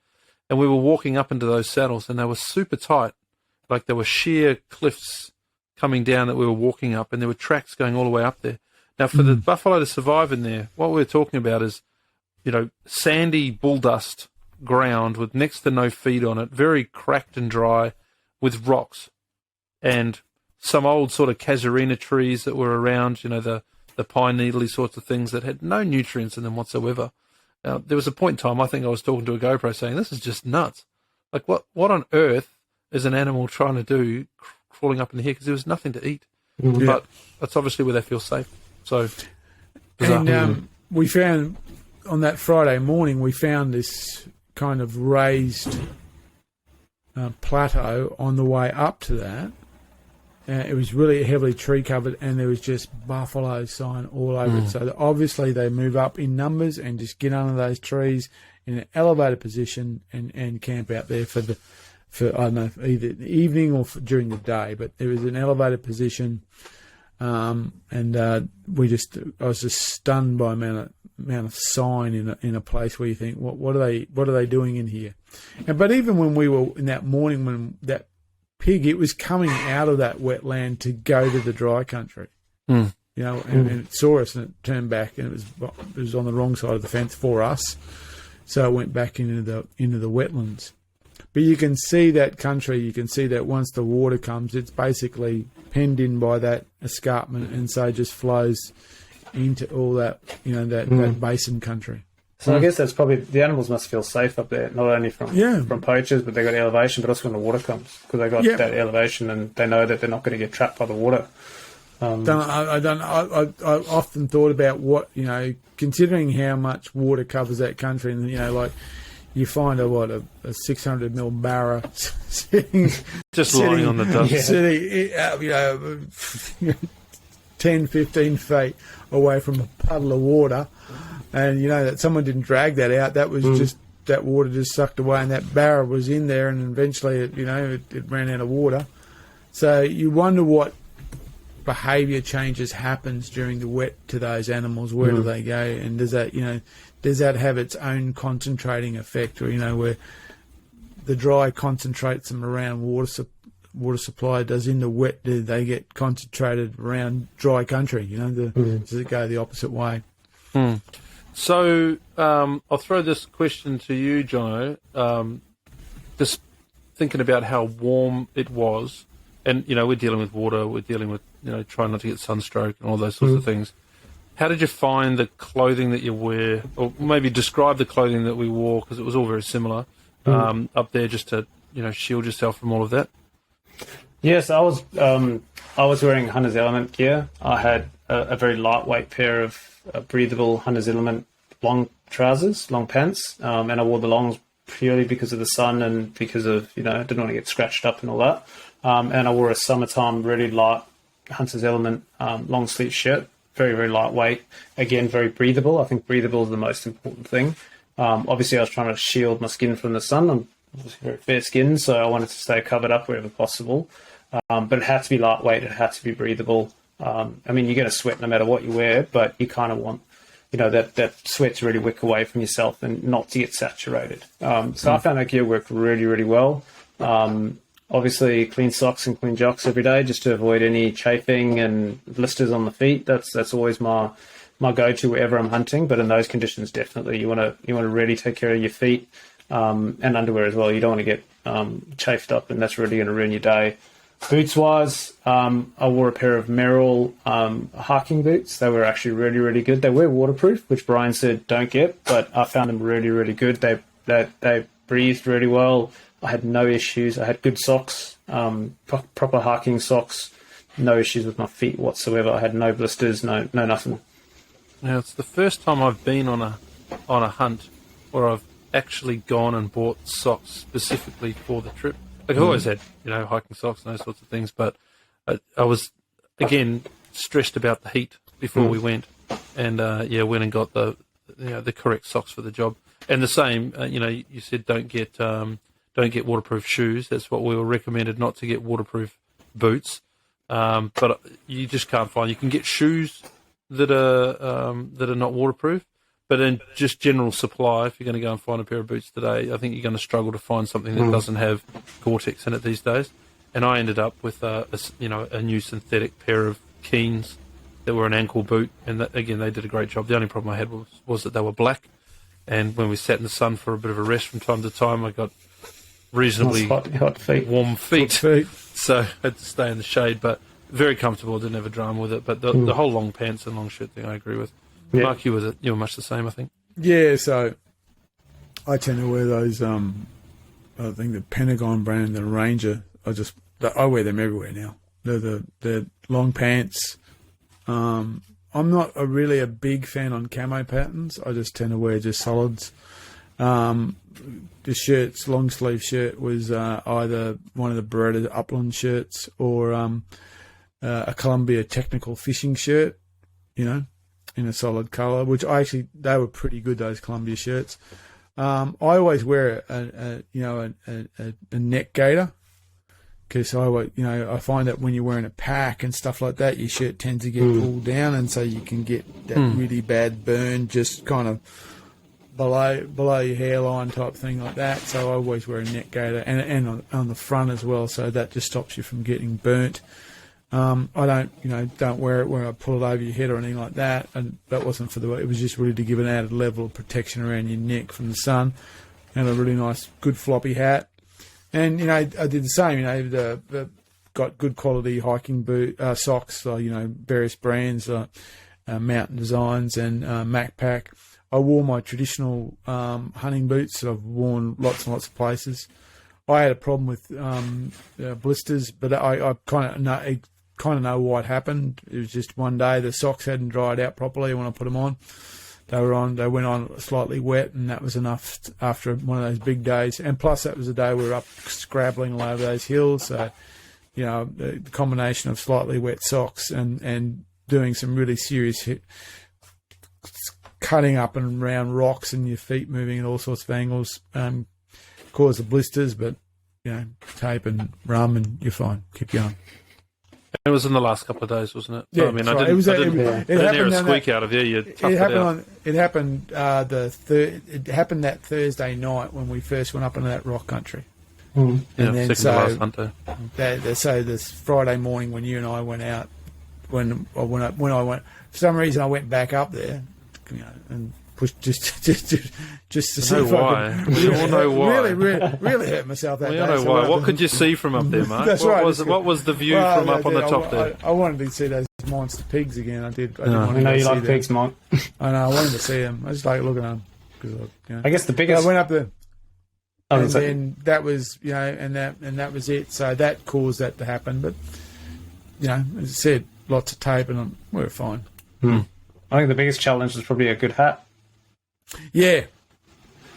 Speaker 2: And we were walking up into those saddles, and they were super tight, like there were sheer cliffs coming down that we were walking up, and there were tracks going all the way up there. Now, for the buffalo to survive in there, what we're talking about is, sandy bull dust ground with next to no feed on it, very cracked and dry, with rocks, and some old sort of casuarina trees that were around, the pine needly sorts of things that had no nutrients in them whatsoever. Now, there was a point in time, I think I was talking to a GoPro saying, this is just nuts. Like, what on earth is an animal trying to do crawling up in here? Because there was nothing to eat. But that's obviously where they feel safe. So,
Speaker 1: and we found... On that Friday morning, we found this kind of raised plateau on the way up to that. It was really heavily tree covered, and there was just buffalo sign all over it. So obviously they move up in numbers and just get under those trees in an elevated position and camp out there for I don't know, either the evening or during the day. But it was an elevated position, and I was just stunned by amount of sign in a place where you think, what are they doing in here? But even when we were in that morning, when that pig, it was coming out of that wetland to go to the dry country, and it saw us and it turned back, and it was on the wrong side of the fence for us, so it went back into the wetlands. But you can see that country. You can see that once the water comes, it's basically penned in by that escarpment, and so just flows into all that, that basin country.
Speaker 3: So I guess that's probably, the animals must feel safe up there, not only from poachers, but they got elevation, but also when the water comes, because they got that elevation and they know that they're not going to get trapped by the water.
Speaker 1: I often thought about what, considering how much water covers that country, and like you find a 600 mil barra sitting
Speaker 2: lying on the dust,
Speaker 1: sitting 10, 15 feet away from a puddle of water, and that someone didn't drag that out. That was just, that water just sucked away, and that barra was in there, and eventually it ran out of water. So you wonder what behaviour changes happens during the wet to those animals? Where do they go? And does that have its own concentrating effect, or where the dry concentrates them around water supply? Does in the wet, do they get concentrated around dry country? Does it go the opposite way?
Speaker 2: So I'll throw this question to you, Jono. Just thinking about how warm it was, and we're dealing with water, we're dealing with trying not to get sunstroke and all those sorts of things. How did you find the clothing that you wear, or maybe describe the clothing that we wore, because it was all very similar up there, just to shield yourself from all of that?
Speaker 3: Yes, I was wearing Hunters Element gear. I had a very lightweight pair of breathable Hunters Element long trousers, long pants, and I wore the longs purely because of the sun and because of I didn't want to get scratched up and all that. And I wore a summertime really light Hunters Element long sleeve shirt, very, very lightweight. Again, very breathable. I think breathable is the most important thing. Obviously, I was trying to shield my skin from the sun. I'm very fair skinned, so I wanted to stay covered up wherever possible. But it had to be lightweight. It had to be breathable. You're going to sweat no matter what you wear, but you kind of want, that sweat to really wick away from yourself and not to get saturated. So I found that gear worked really, really well. Obviously, clean socks and clean jocks every day just to avoid any chafing and blisters on the feet. That's always my go-to wherever I'm hunting. But in those conditions, definitely you want to really take care of your feet and underwear as well. You don't want to get chafed up, and that's really going to ruin your day. Boots-wise, I wore a pair of Merrill hiking boots. They were actually really, really good. They were waterproof, which Brian said don't get, but I found them really, really good. They breathed really well. I had no issues. I had good socks, proper hiking socks, no issues with my feet whatsoever. I had no blisters, no nothing.
Speaker 2: Now, it's the first time I've been on a hunt where I've actually gone and bought socks specifically for the trip. Like, I've always had, hiking socks and those sorts of things, but I was, again, stressed about the heat before we went, and went and got the correct socks for the job. And the same, you said don't get waterproof shoes. That's what we were recommended, not to get waterproof boots. But you just can't find. You can get shoes that are not waterproof, but in just general supply, if you're going to go and find a pair of boots today, I think you're going to struggle to find something that doesn't have Gore-Tex in it these days. And I ended up with a new synthetic pair of Keens that were an ankle boot, and that, again, they did a great job. The only problem I had was that they were black, and when we sat in the sun for a bit of a rest from time to time, I got reasonably
Speaker 3: hot feet.
Speaker 2: warm feet. So I had to stay in the shade, but very comfortable. Didn't have a drama with it. But the whole long pants and long shirt thing, I agree with. Yeah. Mark, you were much the same, I think.
Speaker 1: Yeah, so I tend to wear those. I think the Pentagon brand, the Ranger. I wear them everywhere now. They're long pants. I'm not really a big fan on camo patterns. I just tend to wear just solids. The shirts, long sleeve shirt was either one of the Beretta Upland shirts or a Columbia Technical fishing shirt, in a solid colour, which they were pretty good, those Columbia shirts. I always wear a neck gaiter, because I find that when you're wearing a pack and stuff like that, your shirt tends to get pulled down, and so you can get that really bad burn just kind of below your hairline type thing like that. So I always wear a neck gaiter and on the front as well, so that just stops you from getting burnt. I don't wear it where I pull it over your head or anything like that, and that wasn't it was just really to give an added level of protection around your neck from the sun, and a really nice, good floppy hat. And, I did the same, got good quality hiking boot socks, various brands, Mountain Designs and MacPack. I wore my traditional hunting boots that I've worn lots and lots of places. I had a problem with blisters, but I kind of know what happened. It was just one day the socks hadn't dried out properly when I put them on. They went on slightly wet, and that was enough after one of those big days. And plus, that was the day we were up scrabbling all over those hills. So, the combination of slightly wet socks and doing some really serious cutting up and around rocks and your feet moving in all sorts of angles cause the blisters. But, tape and rum and you're fine. Keep going.
Speaker 2: It was in the last couple of days, wasn't it?
Speaker 1: Yeah,
Speaker 2: I mean,
Speaker 1: right.
Speaker 2: I didn't hear a
Speaker 1: on
Speaker 2: squeak out of you. You toughed
Speaker 1: it happened
Speaker 2: out.
Speaker 1: it happened it happened that Thursday night when we first went up into that rock country.
Speaker 2: Yeah,
Speaker 1: And then
Speaker 2: second to last hunter.
Speaker 1: So this Friday morning when you and I went out, when I went, for some reason I went back up there, and pushed just to see if
Speaker 2: why.
Speaker 1: I could.
Speaker 2: We all know why.
Speaker 1: Really hurt myself that
Speaker 2: We
Speaker 1: day.
Speaker 2: all know
Speaker 1: so
Speaker 2: why. What could you see from up there, Mark?
Speaker 1: That's
Speaker 2: what
Speaker 1: right.
Speaker 2: Was the view from up on the top there?
Speaker 1: I wanted to see those monster pigs again. I did. I
Speaker 3: know you like pigs, Mike.
Speaker 1: I know. I wanted to see them. I just like looking at them.
Speaker 3: I guess the biggest.
Speaker 1: I went up there. And then that was, and that was it. So that caused that to happen. But, as I said, lots of tape and we're fine.
Speaker 3: I think the biggest challenge is probably a good hat.
Speaker 1: Yeah,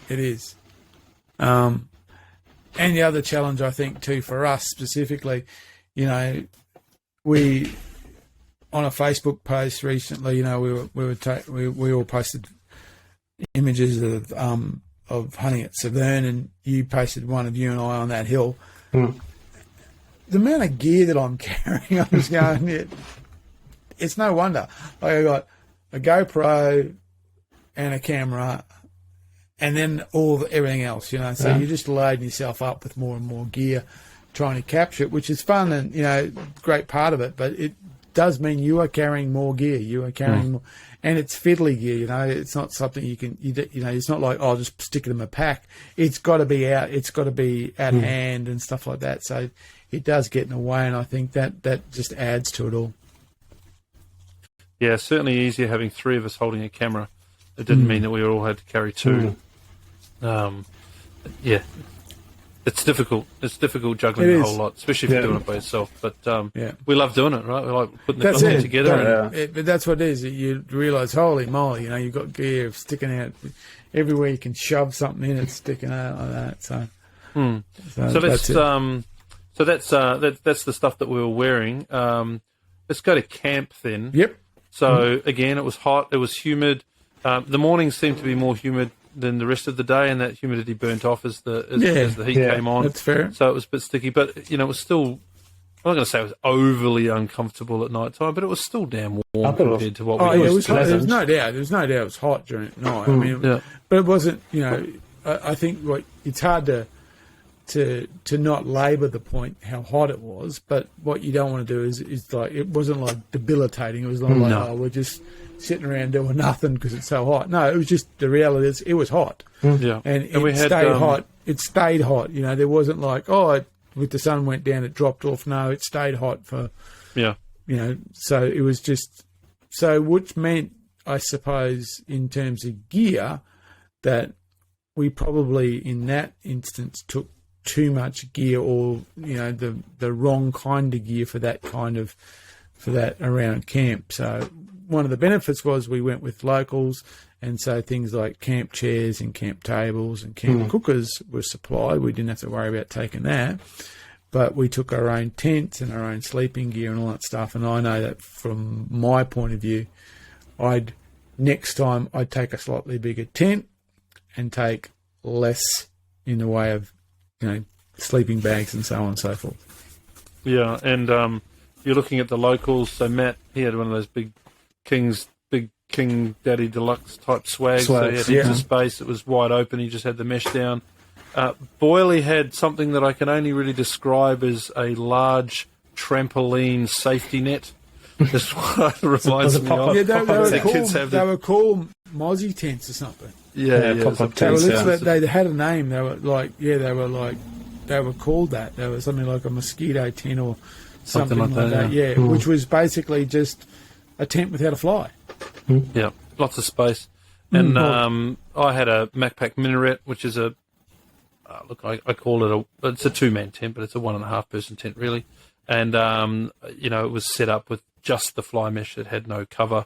Speaker 1: it is. And the other challenge, I think, too, for us specifically, we on a Facebook post recently, we all posted images of hunting at Severn, and you posted one of you and I on that hill. The amount of gear that I'm carrying, I'm just going, it's no wonder. Like I got a GoPro and a camera, and then everything else, So you're just loading yourself up with more and more gear, trying to capture it, which is fun and great part of it. But it does mean you are carrying more gear. You are carrying more, and it's fiddly gear. It's not something you can. It's not like I'll just stick it in my pack. It's got to be out. It's got to be at hand and stuff like that. So it does get in the way, and I think that just adds to it all.
Speaker 2: Yeah, certainly easier having three of us holding a camera. It didn't mean that we all had to carry two. Yeah, it's difficult. It's difficult juggling the whole lot, especially if you're doing it by yourself. But we love doing it, right? We like putting the content together.
Speaker 1: But that's what it is. You realise, holy moly, you've got gear sticking out everywhere. You can shove something in, it's sticking out like that. So that's the stuff that we were wearing. Let's go to camp then. Yep.
Speaker 2: So again, it was hot. It was humid. The mornings seemed to be more humid than the rest of the day, and that humidity burnt off as the heat came on.
Speaker 1: That's fair.
Speaker 2: So it was a bit sticky, but it was still. I'm not going to say it was overly uncomfortable at night time, but it was still damn warm compared to what we used
Speaker 1: it was
Speaker 2: to.
Speaker 1: hot. There's no doubt. There's no doubt it was hot during the night. I mean, but it wasn't. I think it's hard to not labour the point how hot it was, but what you don't want to do is like it wasn't like debilitating. It was not like we're just sitting around doing nothing because it's so hot. No, it was just the reality is it was hot.
Speaker 2: Yeah,
Speaker 1: and it stayed hot. It stayed hot. There wasn't like with the sun went down it dropped off. No, it stayed hot for so it was just which meant I suppose in terms of gear that we probably in that instance took too much gear or the wrong kind of gear for that around camp. So one of the benefits was we went with locals, and so things like camp chairs and camp tables and camp cookers were supplied. We didn't have to worry about taking that, but we took our own tents and our own sleeping gear and all that stuff. And I know that from my point of view, next time I'd take a slightly bigger tent and take less in the way of sleeping bags and so on and so forth.
Speaker 2: Yeah, and you're looking at the locals. So Matt, he had one of those big King Daddy Deluxe type swags. So he had heaps of space. It was wide open. He just had the mesh down. Boyley had something that I can only really describe as a large trampoline safety net. That's what it reminds me of.
Speaker 1: Yeah, they were called Mozzie tents or something.
Speaker 3: Pop-up tents.
Speaker 1: They had a name. They were called that. They were something like a mosquito tent or something like that. Yeah, which was basically just a tent without a fly.
Speaker 2: Yeah, lots of space. And I had a MacPack Minaret, which is I call it's a two-man tent, but it's a 1.5 person tent really. And it was set up with just the fly mesh. It had no cover.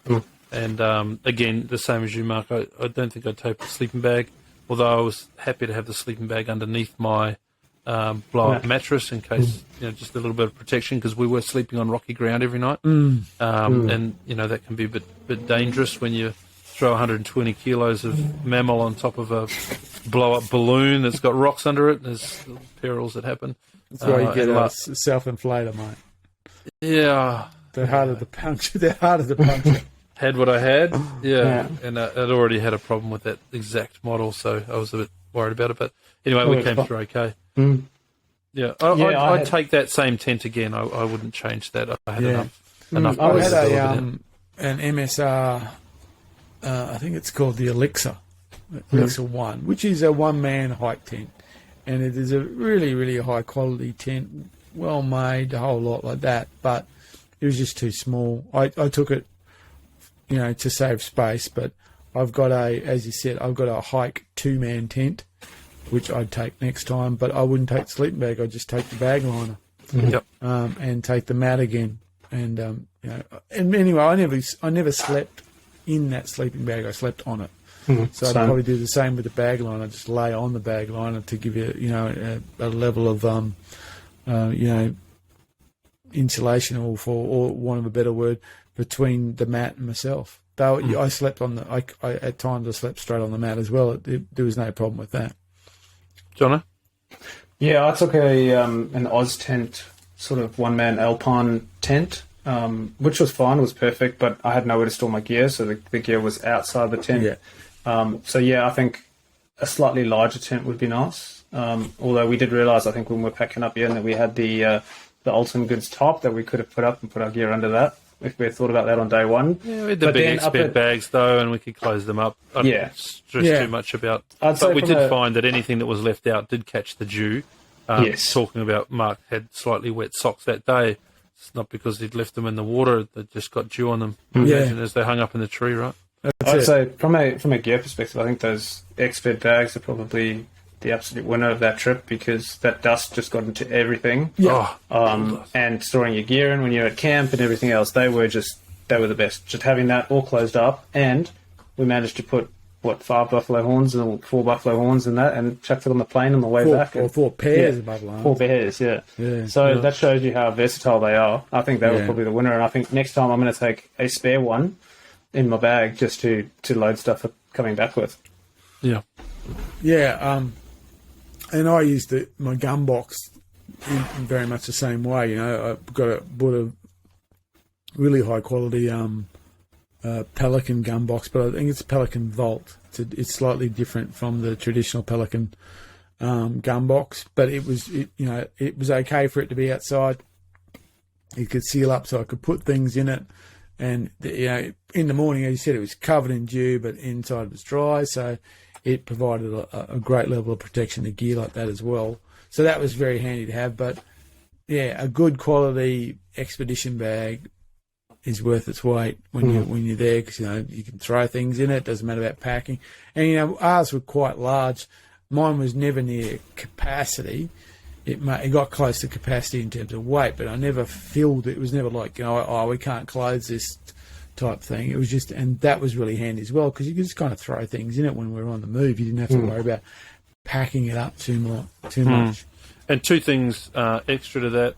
Speaker 2: And again, the same as you, Mark, I don't think I'd take a sleeping bag, although I was happy to have the sleeping bag underneath my blow-up mattress in case, just a little bit of protection, because we were sleeping on rocky ground every night. And, that can be a bit dangerous when you throw 120 kilos of mammal on top of a blow-up balloon that's got rocks under it. There's perils that happen.
Speaker 1: That's why you get a self-inflator, mate.
Speaker 2: Yeah.
Speaker 1: They're harder to puncture. They're harder to puncture.
Speaker 2: Had what I had, and I'd already had a problem with that exact model, so I was a bit worried about it. But anyway, we came through okay.
Speaker 3: Mm.
Speaker 2: Yeah, I'd take that same tent again. I wouldn't change that. I had enough.
Speaker 1: I had an MSR. I think it's called the Elixir 1, which is a one-man hike tent, and it is a really, really high-quality tent, well made, a whole lot like that. But it was just too small. I took it, to save space. But I've got as you said, I've got a hike 2-man tent, which I'd take next time. But I wouldn't take the sleeping bag. I'd just take the bag liner, and take the mat again. And and anyway, I never slept in that sleeping bag. I slept on it. So I'd probably do the same with the bag liner. Just lay on the bag liner to give you, a level of, insulation, or want of a better word, between the mat and myself. Though I slept on at times I slept straight on the mat as well. There was no problem with that.
Speaker 2: Jono?
Speaker 3: Yeah, I took an Oz tent, sort of one-man Alpine tent, which was fine, was perfect, but I had nowhere to store my gear, so the gear was outside the tent. Yeah. I think a slightly larger tent would be nice. Although we did realise, I think, when we were packing up here, that we had the Alton Goods top that we could have put up and put our gear under that, if we had thought about that on day one.
Speaker 2: Yeah, we had the big expert bags, though, and we could close them up. I didn't stress too much about... But we did find that anything that was left out did catch the dew. Talking about Mark had slightly wet socks that day. It's not because he'd left them in the water, they just got dew on them. Imagine as they hung up in the tree, right?
Speaker 3: I'd say from a gear perspective, I think those expert bags are probably the absolute winner of that trip, because that dust just got into everything. And storing your gear in when you're at camp and everything else, they were the best. Just having that all closed up, and we managed to put 5 buffalo horns and 4 buffalo horns in that, and chucked it on the plane on the way back.
Speaker 1: Or 4 pairs of buffalo horns.
Speaker 3: 4 pairs, So that shows you how versatile they are. I think that was probably the winner, and I think next time I'm going to take a spare one in my bag just to load stuff coming back with.
Speaker 1: And I used my gun box in very much the same way. I bought a really high quality Pelican gun box, but I think it's Pelican Volt. It's slightly different from the traditional Pelican gun box, but it was okay for it to be outside. It could seal up, so I could put things in it. And in the morning, as you said, it was covered in dew, but inside it was dry, so it provided a great level of protection to gear like that as well. So that was very handy to have. But a good quality expedition bag is worth its weight when you're there, because you can throw things in it. It doesn't matter about packing. And ours were quite large. Mine was never near capacity. It got close to capacity in terms of weight, but I never filled it. It was never like, we can't close this type thing. It was just, and that was really handy as well, because you could just kind of throw things in it when we were on the move. You didn't have to worry about packing it up too much.
Speaker 2: And 2 things extra to that.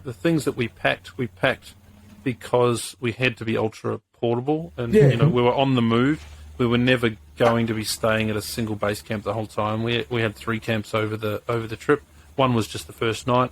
Speaker 2: The things that we packed because we had to be ultra portable, and we were on the move. We were never going to be staying at a single base camp the whole time. We had 3 camps over the trip. One was just the first night,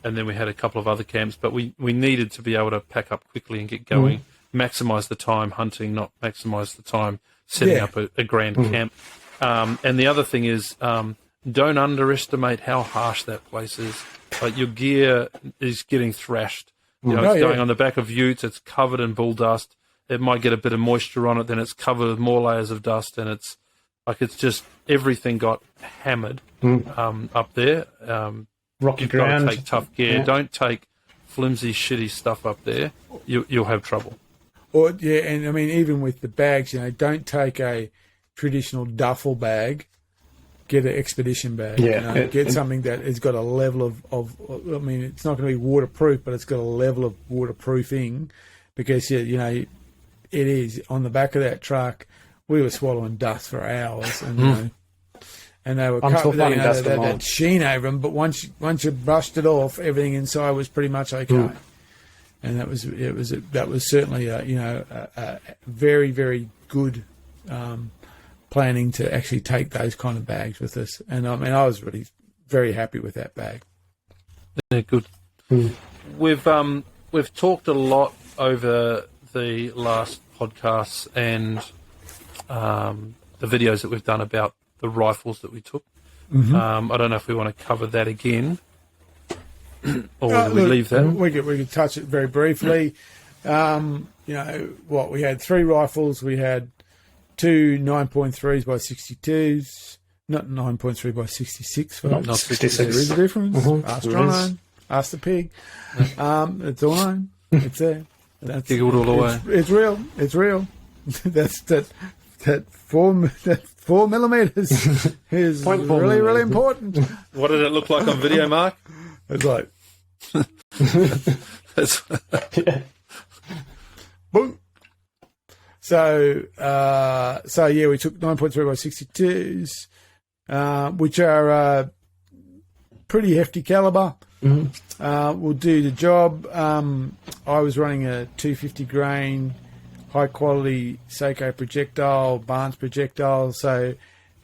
Speaker 2: and then we had a couple of other camps. But we needed to be able to pack up quickly and get going, maximise the time hunting, not maximise the time setting up a grand camp. And the other thing is, don't underestimate how harsh that place is. Like, your gear is getting thrashed. It's going on the back of utes. It's covered in bull dust. It might get a bit of moisture on it, then it's covered with more layers of dust, and it's just everything got hammered up there.
Speaker 3: Rocky
Speaker 2: You've
Speaker 3: ground.
Speaker 2: got to take tough gear. Don't take flimsy, shitty stuff up there. You'll have trouble.
Speaker 1: And I mean, even with the bags, don't take a traditional duffel bag. Get an expedition bag. Get something that has got a level of. I mean, it's not going to be waterproof, but it's got a level of waterproofing, because it is on the back of that truck. We were swallowing dust for hours, and and they were that sheen over them. But once you brushed it off, everything inside was pretty much okay. And that was certainly a very, very good planning to actually take those kind of bags with us. And I mean, I was really very happy with that bag.
Speaker 2: Yeah, good. we've talked a lot over the last podcasts and the videos that we've done about the rifles that we took. I don't know if we want to cover that again, or do we leave that?
Speaker 1: We could touch it very briefly. We had 3 rifles. We had 2 9.3s by 62s, not 9.3 by 66.
Speaker 3: Not 66.
Speaker 1: There is a difference. Ask Jono, ask the pig. It's all known. It's there. That's
Speaker 2: Giggled all the way.
Speaker 1: It's real. It's real. That's that 4 millimeters is really, really important.
Speaker 2: What did it look like on video, Mark?
Speaker 1: It's like,
Speaker 2: Yeah.
Speaker 1: boom. So yeah, we took 9.3 by 62s, which are pretty hefty caliber. Will do the job. I was running a 250 grain, high quality Seiko projectile, Barnes projectile. So,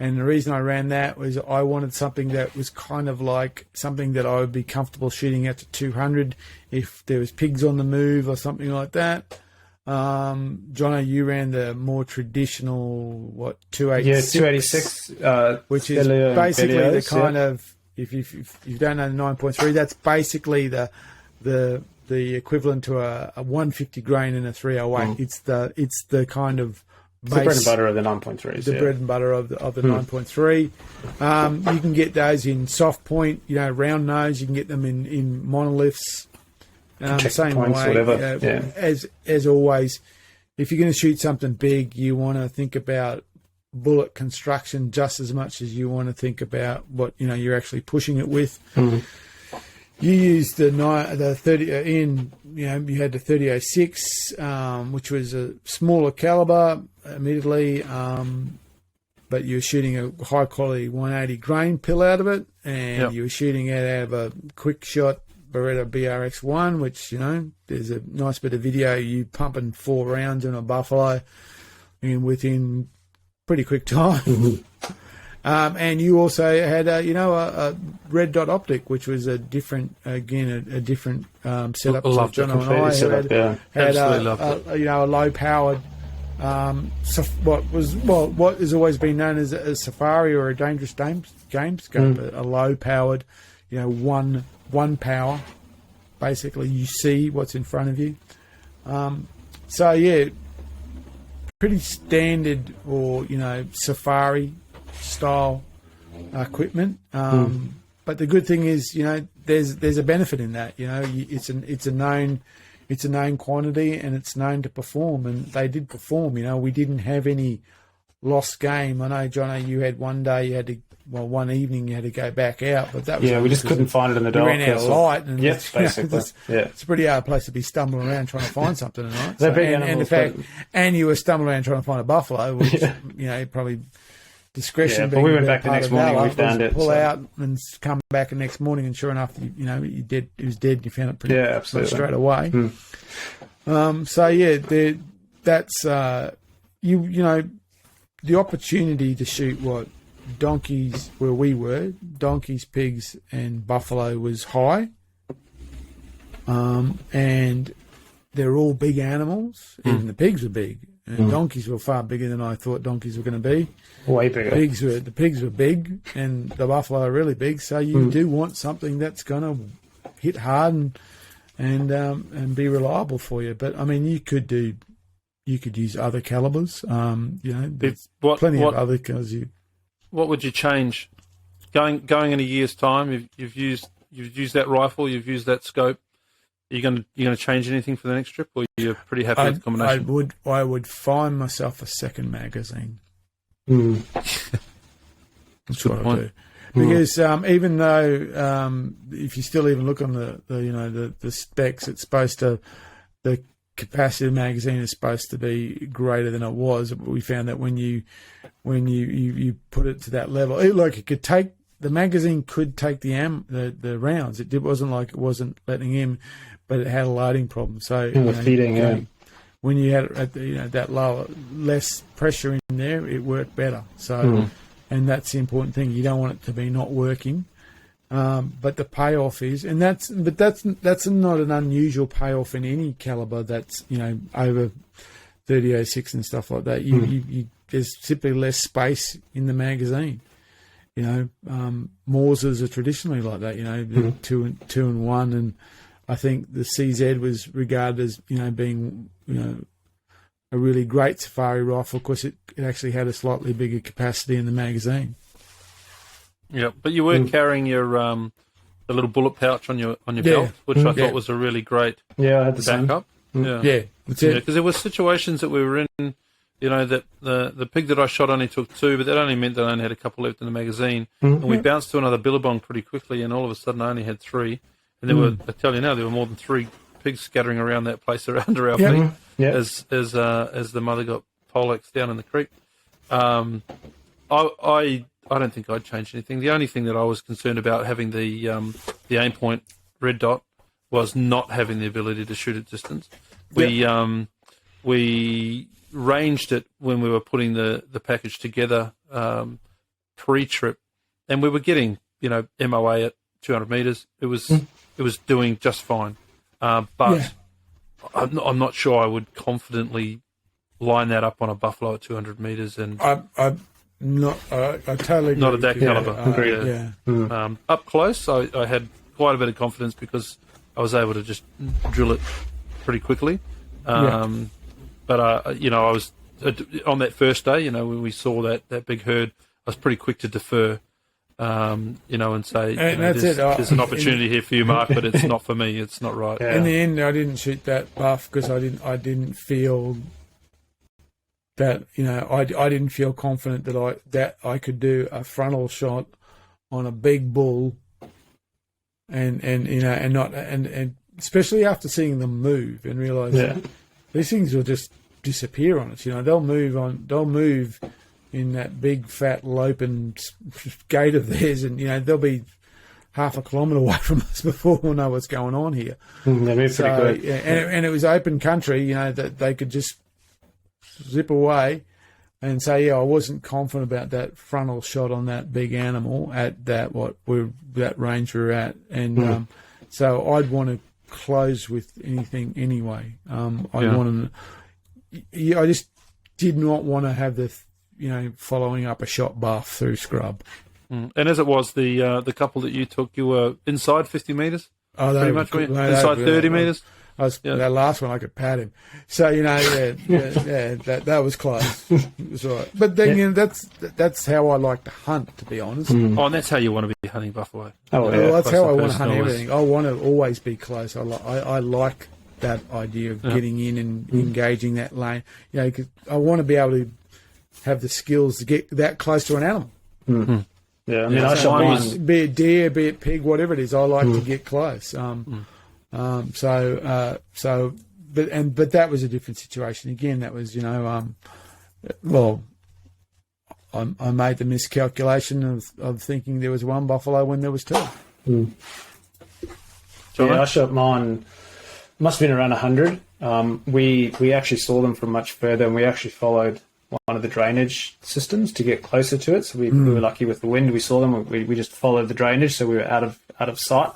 Speaker 1: and the reason I ran that was I wanted something that was kind of like something that I would be comfortable shooting out to 200 if there was pigs on the move or something like that. Jono, you ran the more traditional 286?
Speaker 3: Yeah, 286,
Speaker 1: which is basically videos, the kind of, if you don't know the 9.3, that's basically the equivalent to a 150 grain and a 308. It's the kind of base,
Speaker 3: the bread and butter of the 9.3s.
Speaker 1: The bread and butter of the 9.3. You can get those in soft point, round nose. You can get them in monoliths. Same
Speaker 3: points,
Speaker 1: way,
Speaker 3: whatever.
Speaker 1: As always, if you're going to shoot something big, you want to think about bullet construction just as much as you want to think about what you're actually pushing it with. You used the 30 you had the 3006, which was a smaller caliber, admittedly, but you were shooting a high quality 180 grain pill out of it, and you were shooting it out of a quick shot Beretta BRX1, which, there's a nice bit of video you pumping 4 rounds in a Buffalo within pretty quick time. And you also had a red dot optic, which was a different setup. So Jono and I had a low powered, what has always been known as a Safari or a dangerous game scope, a low powered, one power. Basically, you see what's in front of you. So yeah, pretty standard or Safari style equipment. But the good thing is, there's a benefit in that. It's a known quantity and it's known to perform, and they did perform. We didn't have any lost game. I know, Jono, you had one day one evening you had to go back out, but that was
Speaker 3: we just couldn't find it in the dark.
Speaker 1: We ran out of light, and
Speaker 3: basically,
Speaker 1: it's a pretty hard place to be stumbling around trying to find something at night. And you were stumbling around trying to find a buffalo, which probably discretion.
Speaker 3: But we went back the next morning. We found it.
Speaker 1: Pull out and come back the next morning, and sure enough, you did. It was dead. You found it pretty
Speaker 3: absolutely
Speaker 1: straight away. So yeah, that's the opportunity to shoot donkeys where we were, donkeys, pigs, and buffalo was high. And they're all big animals. Even the pigs were big. And donkeys were far bigger than I thought donkeys were going to be.
Speaker 3: Way bigger.
Speaker 1: The pigs were big, and the buffalo are really big. So you do want something that's going to hit hard and be reliable for you. But I mean, you could use other calibers. There's plenty of other calibers.
Speaker 2: What would you change? Going in a year's time, you've used that rifle, you've used that scope. Are you going to change anything for the next trip, or you're pretty happy with the combination?
Speaker 1: I would find myself a second magazine.
Speaker 2: That's
Speaker 1: what I do. Because even though if you still even look on the specs, it's supposed to, the capacity of the magazine is supposed to be greater than it was. But we found that when you put it to that level, the magazine could take the rounds. It wasn't like it wasn't letting him, but it had a loading problem. So
Speaker 3: feeding,
Speaker 1: when you had that lower, less pressure in there, it worked better. So, and that's the important thing. You don't want it to be not working. But the payoff is, and that's not an unusual payoff in any caliber that's, over 30-06 and stuff like that. You there's simply less space in the magazine. Mausers are traditionally like that. Two and one, and I think the CZ was regarded as being a really great safari rifle. Of course, it actually had a slightly bigger capacity in the magazine.
Speaker 2: Yeah, but you were carrying your the little bullet pouch on your belt, which I thought was a really great
Speaker 3: I had the
Speaker 2: backup.
Speaker 1: Yeah, that's it.
Speaker 2: Because there were situations that we were in, that the pig that I shot only took 2, but that only meant that I only had a couple left in the magazine, and we bounced to another billabong pretty quickly, and all of a sudden I only had 3, and there were, I tell you now, there were more than 3 pigs scattering around that place under our feet as the mother got poleaxed down in the creek. I don't think I'd change anything. The only thing that I was concerned about having the aim point red dot was not having the ability to shoot at distance. We ranged it when we were putting the package together pre-trip, and we were getting MOA at 200 metres. It was doing just fine, but I'm not sure I would confidently line that up on a buffalo at 200 metres. And
Speaker 1: I totally agree.
Speaker 2: Not at that caliber. Up close, I had quite a bit of confidence because I was able to just drill it pretty quickly. But I was on that first day. When we saw that big herd, I was pretty quick to defer. And say, there's an opportunity here for you, Mark, but it's not for me. It's not right.
Speaker 1: In the end, I didn't shoot that buff because I didn't feel that I didn't feel confident that I could do a frontal shot on a big bull, and especially after seeing them move and realize these things will just disappear on us. They'll move in that big fat loping gait of theirs, and they'll be half a kilometre away from us before we'll know what's going on here.
Speaker 3: They move pretty good.
Speaker 1: And it was open country, that they could just zip away and say, I wasn't confident about that frontal shot on that big animal at that range we were at, and so I'd want to close with anything anyway. I just did not want to have the following up a shot buff through scrub.
Speaker 2: And as it was, the couple that you took, you were inside 50 metres.
Speaker 1: Pretty
Speaker 2: much inside 30 metres.
Speaker 1: That last one I could pat him. So that was close. It was all right. But then that's how I like to hunt, to be honest.
Speaker 2: Oh, and that's how you want to be hunting buffalo.
Speaker 1: Well, that's how I want to hunt everything. I want to always be close. I like that idea of getting in and engaging that lane. 'Cause I want to be able to have the skills to get that close to an animal.
Speaker 3: Yeah, I mean, I shot one.
Speaker 1: Be it deer, be it pig, whatever it is. I like to get close. But that was a different situation. Again, that was, I made the miscalculation of thinking there was one buffalo when there was 2.
Speaker 3: Yeah, I shot mine, must have been around 100. We actually saw them from much further, and we actually followed one of the drainage systems to get closer to it. So we were lucky with the wind. We saw them. We just followed the drainage, so we were out of sight.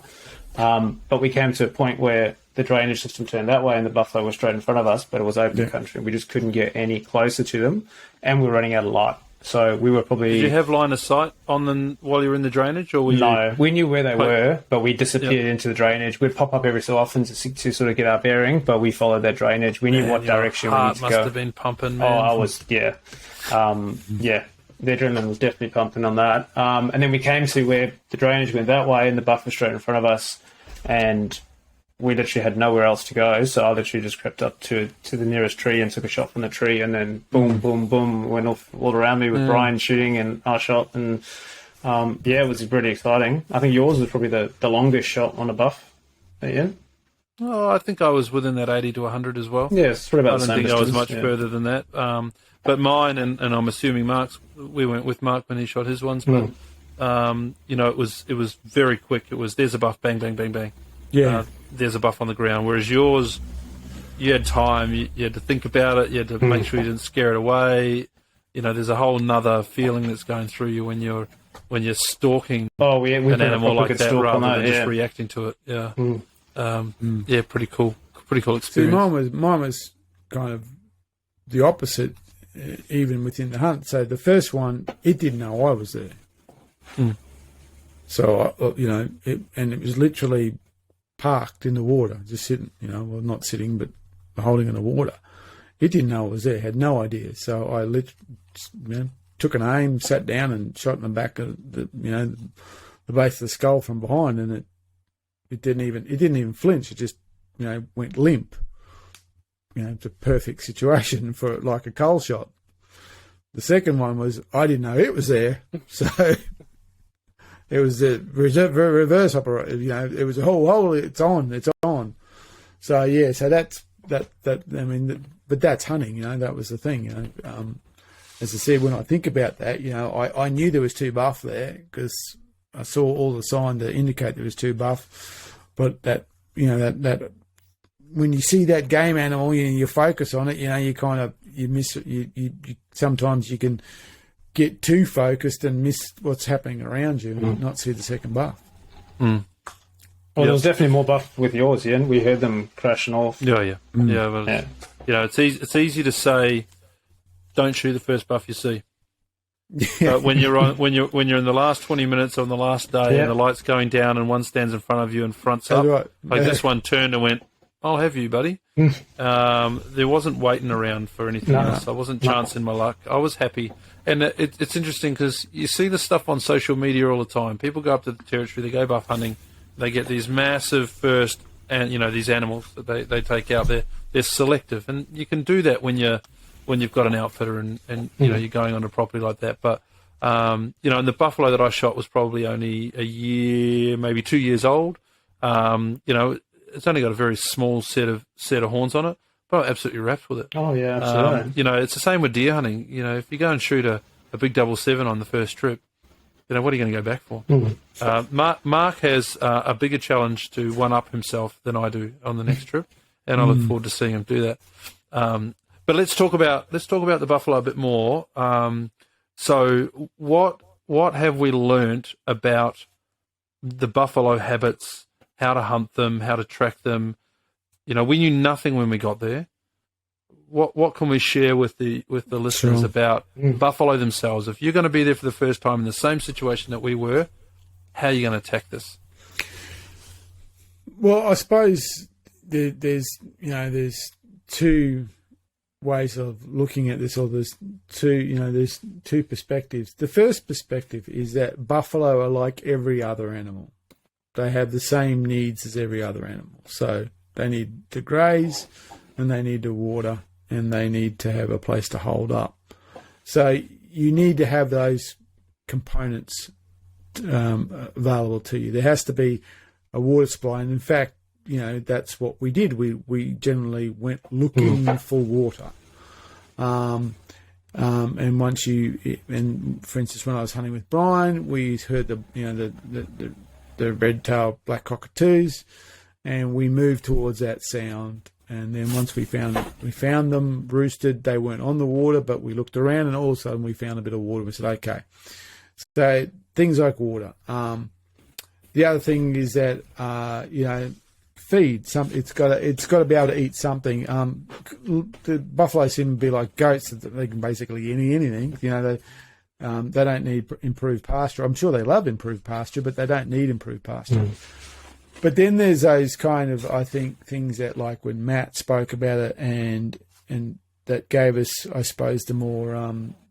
Speaker 3: But we came to a point where the drainage system turned that way and the buffalo was straight in front of us, but it was open country. We just couldn't get any closer to them, and we were running out of light. So we were probably...
Speaker 2: Did you have line of sight on them while you were in the drainage? Or
Speaker 3: No, we knew where they were, but we disappeared into the drainage. We'd pop up every so often to sort of get our bearing, but we followed that drainage. We knew what direction we needed to go.
Speaker 2: Heart must have been pumping, man.
Speaker 3: Oh, I was, the adrenaline was definitely pumping on that. And then we came to where the drainage went that way and the buff was straight in front of us, and we literally had nowhere else to go. So I literally just crept up to the nearest tree and took a shot from the tree, and then boom, boom, boom, went off all around me with Brian shooting and I shot. And it was pretty exciting. I think yours was probably the longest shot on a buff at the end.
Speaker 2: Oh, I think I was within that 80 to 100 as well.
Speaker 3: Yeah, it's probably about the same
Speaker 2: distance. I don't think I was much
Speaker 3: distance,
Speaker 2: further than that. But mine, and I'm assuming Mark's, we went with Mark when he shot his ones, but it was very quick. It was, there's a buff, bang, bang, bang, bang.
Speaker 1: Yeah.
Speaker 2: There's a buff on the ground. Whereas yours, you had time, you had to think about it, you had to make sure you didn't scare it away. There's a whole nother feeling that's going through you when you're when you're stalking
Speaker 3: we
Speaker 2: an animal like that rather than
Speaker 3: just
Speaker 2: just reacting to it. Yeah. Yeah, pretty cool. Pretty cool experience.
Speaker 1: See, mine was kind of the opposite, even within the hunt. So the first one, it didn't know I was there. So, it was literally parked in the water, just sitting, well, not sitting, but holding in the water. It didn't know I was there, had no idea. So I took an aim, sat down and shot in the back of the base of the skull from behind, and it didn't even flinch. It just, went limp. It's a perfect situation for like a coal shot. The second one was, I didn't know it was there. So it was a reverse operation. It was a whole, it's on. So yeah, so that's, but that's hunting, that was the thing, as I said, when I think about that, I knew there was too buff there because I saw all the signs that indicate there was too buff, but that when you see that game animal, you focus on it, you kind of, you miss it, you sometimes you can get too focused and miss what's happening around you and not see the second buff.
Speaker 3: Well, there was definitely more buff with yours, Ian. We heard them crashing off.
Speaker 2: Yeah. It's easy to say, don't shoot the first buff you see. But when you're in the last 20 minutes on the last day and the light's going down and one stands in front of you and fronts up,
Speaker 1: right.
Speaker 2: like this one turned and went, I'll have you, buddy. There wasn't waiting around for anything else. I wasn't chancing my luck. I was happy. And it's interesting because you see the stuff on social media all the time. People go up to the territory, they go buff hunting, they get these massive first, and these animals that they take out there. They're selective, and you can do that when you've got an outfitter and you're going on a property like that. But and the buffalo that I shot was probably only a year, maybe 2 years old. It's only got a very small set of horns on it, but I'm absolutely wrapped with it.
Speaker 3: Oh yeah, absolutely.
Speaker 2: It's the same with deer hunting. If you go and shoot a big 7.7 on the first trip, what are you going to go back for? Mark has a bigger challenge to one-up himself than I do on the next trip, and I look forward to seeing him do that. But let's talk about the buffalo a bit more. So what have we learnt about the buffalo habits, how to hunt them, how to track them? We knew nothing when we got there. What can we share with the listeners about buffalo themselves? If you're going to be there for the first time in the same situation that we were, how are you going to attack this?
Speaker 1: Well, I suppose there's two ways of looking at this, or there's two perspectives. The first perspective is that buffalo are like every other animal. They have the same needs as every other animal. So they need to graze, and they need to water, and they need to have a place to hold up. So you need to have those components available to you. There has to be a water supply, and in fact, that's what we did. We generally went looking for water. And once and for instance, when I was hunting with Brian, we heard the red-tailed black cockatoos, and we moved towards that sound. And then once we found them roosted. They weren't on the water, but we looked around, and all of a sudden we found a bit of water. We said, okay. So things like water. The other thing is that feed. It's got to be able to eat something. The buffalo seem to be like goats; they can basically eat anything. They don't need improved pasture. I'm sure they love improved pasture, but they don't need improved pasture. But then there's those kind of, I think, things that, like when Matt spoke about it, and that gave us, I suppose, the more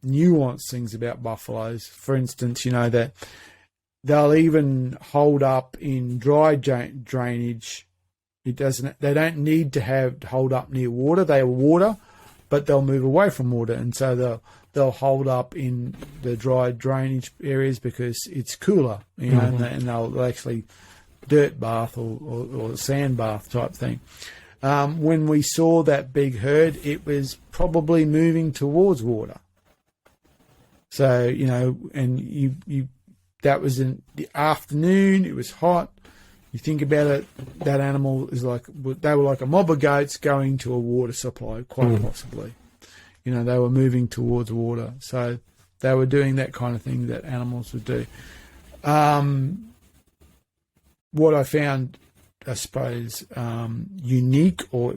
Speaker 1: nuanced things about buffaloes. For instance, that they'll even hold up in dry drainage. They don't need to hold up near water. They have water, but they'll move away from water, and so they'll hold up in the dry drainage areas because it's cooler, and they'll actually dirt bath or sand bath type thing. When we saw that big herd, it was probably moving towards water. So, and that was in the afternoon. It was hot. You think about it, that animal is they were like a mob of goats going to a water supply, quite possibly. They were moving towards water. So They were doing that kind of thing that animals would do. What I found, I suppose, unique or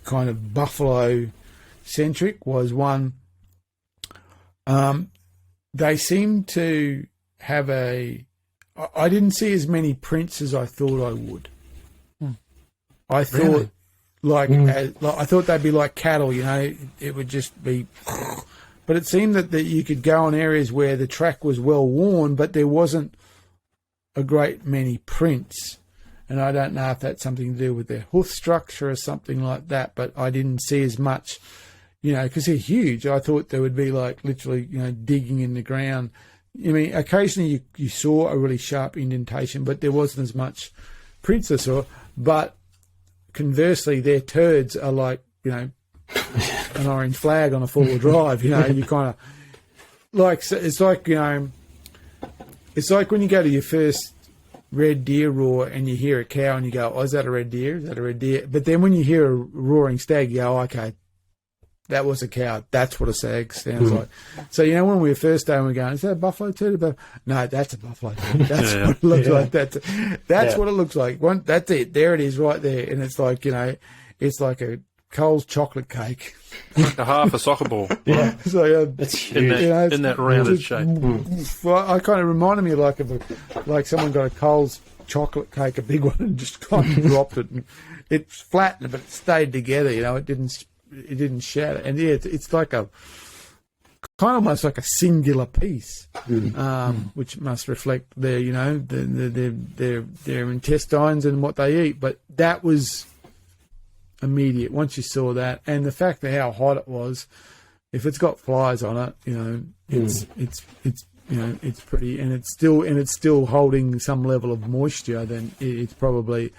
Speaker 1: kind of buffalo-centric was one, they seemed to have I didn't see as many prints as I thought I would. I thought, I thought they'd be like cattle, it would just be... But it seemed that you could go in areas where the track was well worn, but there wasn't a great many prints. And I don't know if that's something to do with their hoof structure or something like that, but I didn't see as much, because they're huge. I thought they would be like literally, digging in the ground. I mean, occasionally you saw a really sharp indentation, but there wasn't as much prints I saw. But conversely, their turds are like, an orange flag on a four-wheel drive. You kind of like, it's like, it's like when you go to your first red deer roar and you hear a cow and you go, oh, is that a red deer? Is that a red deer? But then when you hear a roaring stag, you go, okay, that was a cow. That's what a stag sounds like. So, when we were first day, we were going, is that a buffalo turd? No, that's a buffalo turd. That's what it looks like. That's what it looks like. That's it. There it is right there. And it's like, it's like a Coles chocolate cake.
Speaker 2: Like a half a soccer ball.
Speaker 1: Yeah. So,
Speaker 3: it's huge.
Speaker 2: In that rounded shape.
Speaker 1: Well, I kind of reminded me like someone got a Coles chocolate cake, a big one, and just kind of dropped it. And it's flattened, but it stayed together. It didn't shatter. And yeah, it's like a kind of almost like a singular piece, which must reflect their their intestines and what they eat. But that was immediate once you saw that, and the fact that how hot it was. If it's got flies on it, it's pretty, and it's still holding some level of moisture. Then it's probably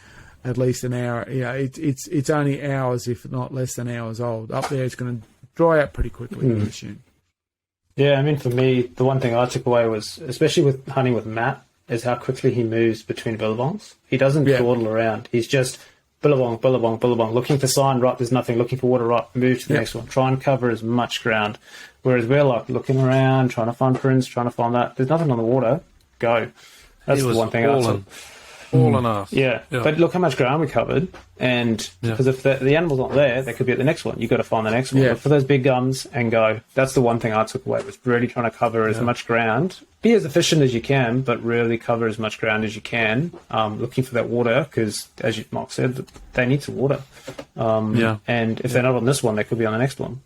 Speaker 1: at least an hour. It's only hours, if not less than hours old. Up there, it's going to dry out pretty quickly, I assume.
Speaker 3: Yeah, I mean, for me, the one thing I took away was, especially with hunting with Matt, is how quickly he moves between billabongs. He doesn't dawdle around. He's just billabong, billabong, billabong, looking for sign, right, there's nothing, looking for water, right, move to the next one. Try and cover as much ground. Whereas we're like looking around, trying to find prints, trying to find that. There's nothing on the water. Go. That's the one thing I took.
Speaker 2: All on us.
Speaker 3: Yeah, but look how much ground we covered, and because if the animal's not there, they could be at the next one. You've got to find the next one. Look for those big gums and go. That's the one thing I took away, was really trying to cover as much ground. Be as efficient as you can, but really cover as much ground as you can, looking for that water, because, as Mark said, they need some water. And if they're not on this one, they could be on the next one.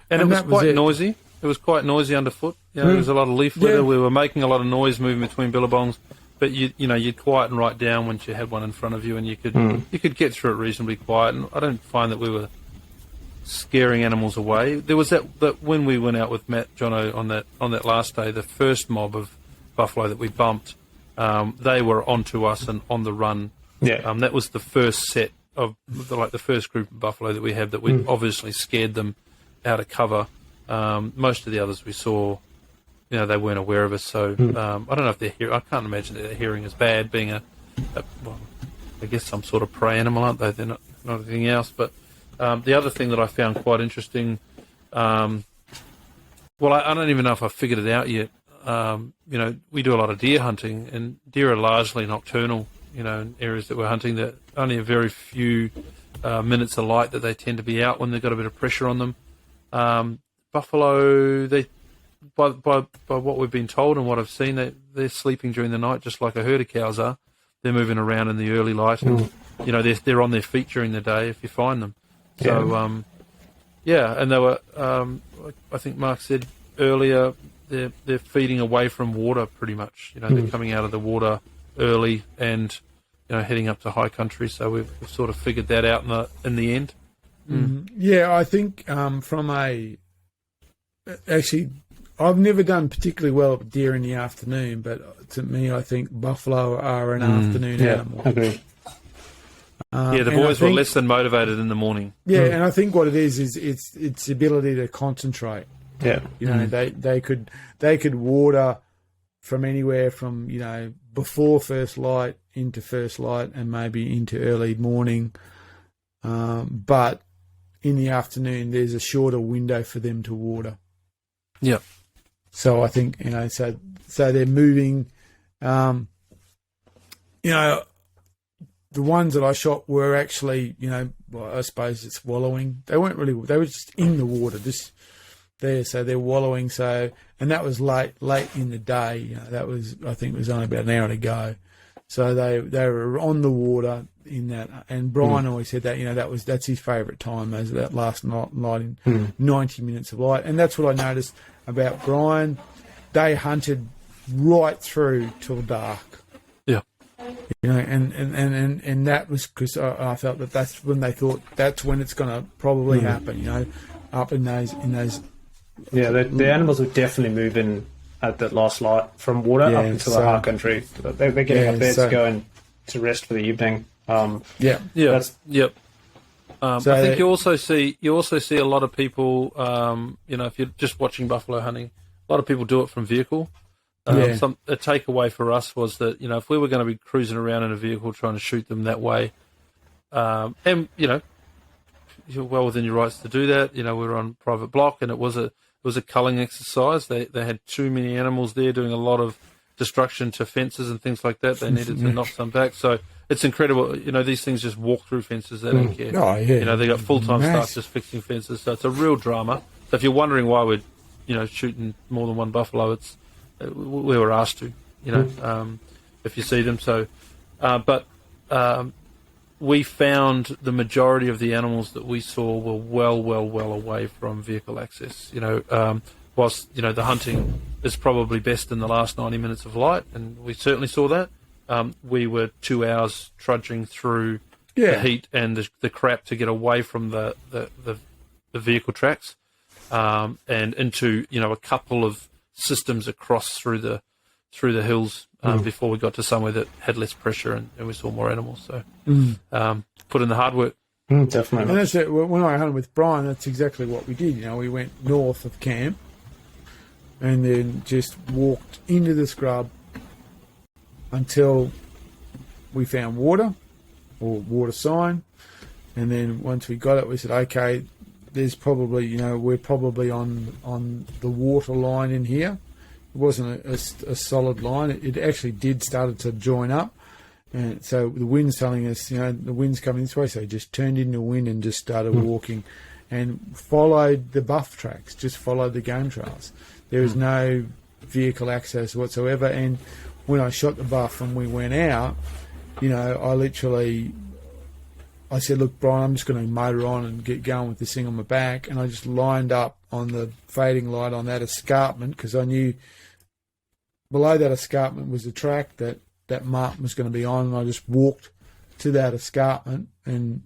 Speaker 2: And it was quite noisy. It was quite noisy underfoot. There was a lot of leaf litter. We were making a lot of noise moving between billabongs. But you'd quieten right down once you had one in front of you, and you could get through it reasonably quiet. And I don't find that we were scaring animals away. There was that when we went out with Matt, Jono, on that last day, the first mob of buffalo that we bumped, they were onto us and on the run. Yeah. That was the first set of the first group of buffalo that we had that we obviously scared them out of cover. Most of the others we saw, they weren't aware of us, so I don't know if they're hearing. I can't imagine that their hearing is bad, being I guess some sort of prey animal, aren't they? They're not anything else. But the other thing that I found quite interesting, I don't even know if I've figured it out yet. We do a lot of deer hunting, and deer are largely nocturnal, in areas that we're hunting, that only a very few minutes of light that they tend to be out when they've got a bit of pressure on them. Buffalo, by what we've been told and what I've seen, they're sleeping during the night just like a herd of cows are. They're moving around in the early light, and they're on their feet during the day if you find them. So and they were. I think Mark said earlier they're feeding away from water pretty much. They're coming out of the water early and heading up to high country. So we've sort of figured that out in the end.
Speaker 1: Yeah, I think actually, I've never done particularly well at deer in the afternoon, but to me, I think buffalo are an afternoon animal.
Speaker 3: Agree.
Speaker 1: The
Speaker 2: boys were less than motivated in the morning.
Speaker 1: Yeah, and I think what it is its ability to concentrate.
Speaker 3: Yeah,
Speaker 1: they could water from anywhere from before first light into first light and maybe into early morning, but in the afternoon there's a shorter window for them to water.
Speaker 2: Yeah.
Speaker 1: So I think, so they're moving. The ones that I shot were actually, well, I suppose it's wallowing. They weren't really, they were just in the water, just there. So they're wallowing. So, and that was late in the day. That was, I think it was only about an hour to go. So they were on the water in that. And Brian always said that, that's his favourite time, that last night in 90 minutes of light. And that's what I noticed about Brian. They hunted right through till dark.
Speaker 2: Yeah.
Speaker 1: And that was because I felt that's when they thought that's when it's going to probably happen, up in those.
Speaker 3: Yeah, the animals were definitely moving at that last light from water up into the high country. They're getting up there to go and to rest for the evening.
Speaker 2: Yep. I think you also see a lot of people. If you're just watching buffalo hunting, a lot of people do it from vehicle. A takeaway for us was that if we were going to be cruising around in a vehicle trying to shoot them that way, and you're well within your rights to do that. We were on private block, and it was a culling exercise. They had too many animals there doing a lot of destruction to fences and things like that. They needed to knock some back. So it's incredible. These things just walk through fences. They don't care.
Speaker 1: Oh, yeah.
Speaker 2: They got full-time staff just fixing fences. So it's a real drama. So if you're wondering why we're shooting more than one buffalo, it's we were asked to, if you see them. So, we found the majority of the animals that we saw were well away from vehicle access. Whilst the hunting is probably best in the last 90 minutes of light, and we certainly saw that. We were 2 hours trudging through the heat and the crap to get away from the vehicle tracks, and into a couple of systems across through the hills before we got to somewhere that had less pressure and we saw more animals. So put in the hard work.
Speaker 3: Definitely.
Speaker 1: And that's it. When I hunted with Brian, that's exactly what we did. We went north of camp and then just walked into the scrub until we found water or water sign. And then once we got it, we said, okay, there's probably, we're probably on the water line in here. It wasn't a solid line. It actually did started to join up. And so the wind's telling us, the wind's coming this way. So just turned into wind and just started walking and followed the buff tracks, just followed the game trails. There was no vehicle access whatsoever. And when I shot the buff and we went out, I said, look, Brian, I'm just going to motor on and get going with this thing on my back. And I just lined up on the fading light on that escarpment because I knew below that escarpment was the track that Martin was going to be on. And I just walked to that escarpment and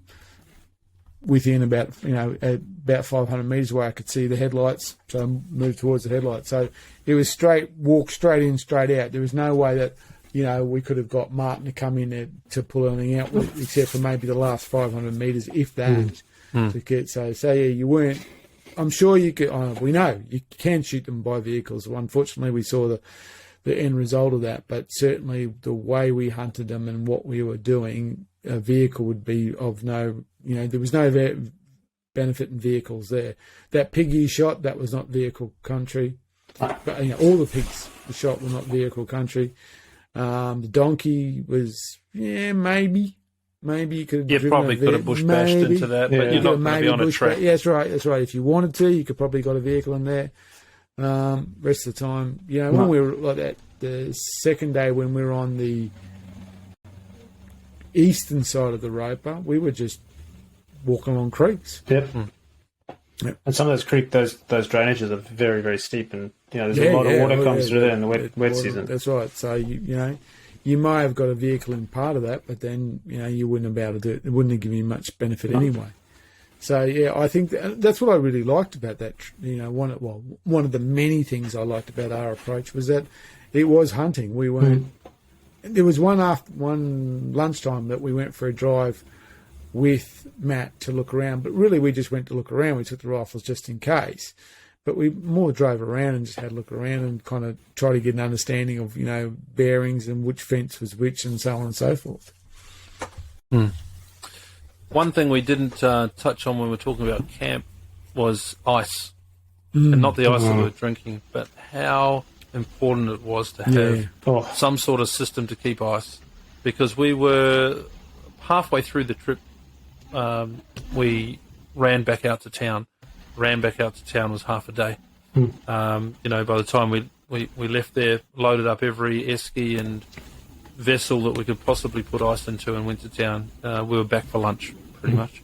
Speaker 1: within about 500 metres away I could see the headlights. So I moved towards the headlights. So it was walk straight in, straight out. There was no way that we could have got Martin to come in there to pull anything out, except for maybe the last 500 metres, if that, to get. So you weren't. I'm sure you could. We know you can shoot them by vehicles. Unfortunately, we saw the end result of that. But certainly, the way we hunted them and what we were doing, a vehicle would be of no. There was no benefit in vehicles there. That pig you shot, that was not vehicle country. But all the pigs we shot were not vehicle country. The donkey was, maybe you could have
Speaker 2: probably could have bush bashed into that, but you're not going to be on a track.
Speaker 1: Yeah, that's right. If you wanted to, you could probably got a vehicle in there. Rest of the time, when we were like that, the second day when we were on the eastern side of the Roper, we were just walking along creeks.
Speaker 3: Yep. Yep. And some of those those drainages are very, very steep, and there's a lot of water comes through there in the wet season.
Speaker 1: That's right. So you may have got a vehicle in part of that, but then you wouldn't have been able to do it. It wouldn't have given you much benefit anyway. So I think that's what I really liked about that. One of the many things I liked about our approach was that it was hunting. We weren't. There was one lunchtime that we went for a drive with Matt to look around, but really we just went to look around. We took the rifles just in case, but we more drove around and just had a look around and kind of try to get an understanding of bearings and which fence was which and so on and so forth.
Speaker 2: One thing we didn't touch on when we were talking about camp was ice. and not the ice that we were drinking, but how important it was to have some sort of system to keep ice, because we were halfway through the trip. We ran back out to town. Was half a day. By the time we left there, loaded up every esky and vessel that we could possibly put ice into and went to town. We were back for lunch, pretty much.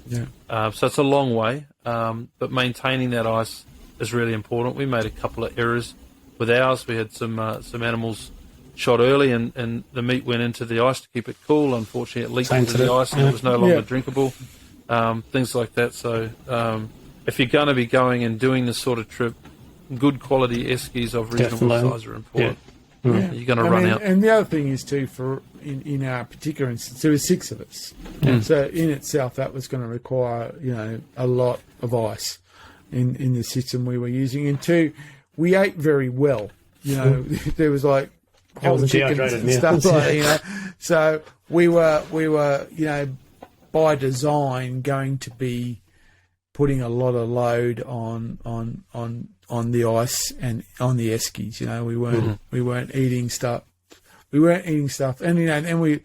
Speaker 2: So it's a long way, but maintaining that ice is really important. We made a couple of errors with ours. We had some animals shot early, and the meat went into the ice to keep it cool. Unfortunately, it leaked into the ice, and it was no longer drinkable. Things like that. So if you're going to be going and doing this sort of trip, good quality eskies of reasonable size are important. You're going to run out.
Speaker 1: And the other thing is too, for in our particular instance, there were 6 of us. So in itself, that was going to require a lot of ice in the system we were using. And 2, we ate very well. There was like whole chickens and stuff like that. So we were by design going to be putting a lot of load on the ice and on the eskies. We weren't eating stuff. And and we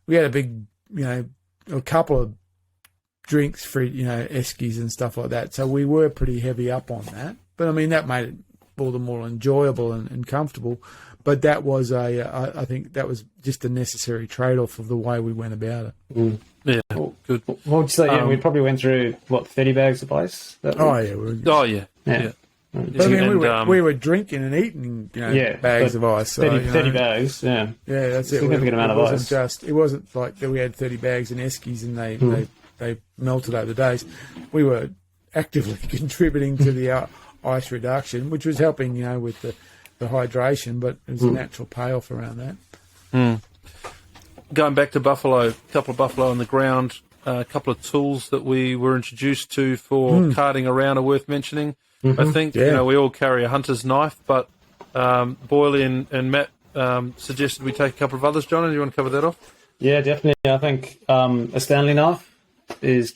Speaker 1: had a big a couple of drinks for eskies and stuff like that. So we were pretty heavy up on that. But I mean that made it all the more enjoyable and comfortable. But that was I think that was just a necessary trade-off of the way we went about it.
Speaker 2: Yeah, good.
Speaker 3: What would you say? We probably went through 30 bags of ice.
Speaker 1: Yeah.
Speaker 2: Yeah.
Speaker 1: But I mean, we were drinking and eating, bags of ice. So,
Speaker 3: 30 bags. Yeah,
Speaker 1: that's it.
Speaker 3: Significant amount of ice.
Speaker 1: It wasn't like that. We had 30 bags and eskies, and they melted over the days. We were actively contributing to the ice reduction, which was helping, with the hydration. But it was a natural payoff around that.
Speaker 2: Going back to buffalo, a couple of buffalo on the ground, a couple of tools that we were introduced to for carting around are worth mentioning. I think we all carry a hunter's knife, but Boyle and Matt suggested we take a couple of others. Jono, do you want to cover that off?
Speaker 3: Yeah, definitely. I think a Stanley knife is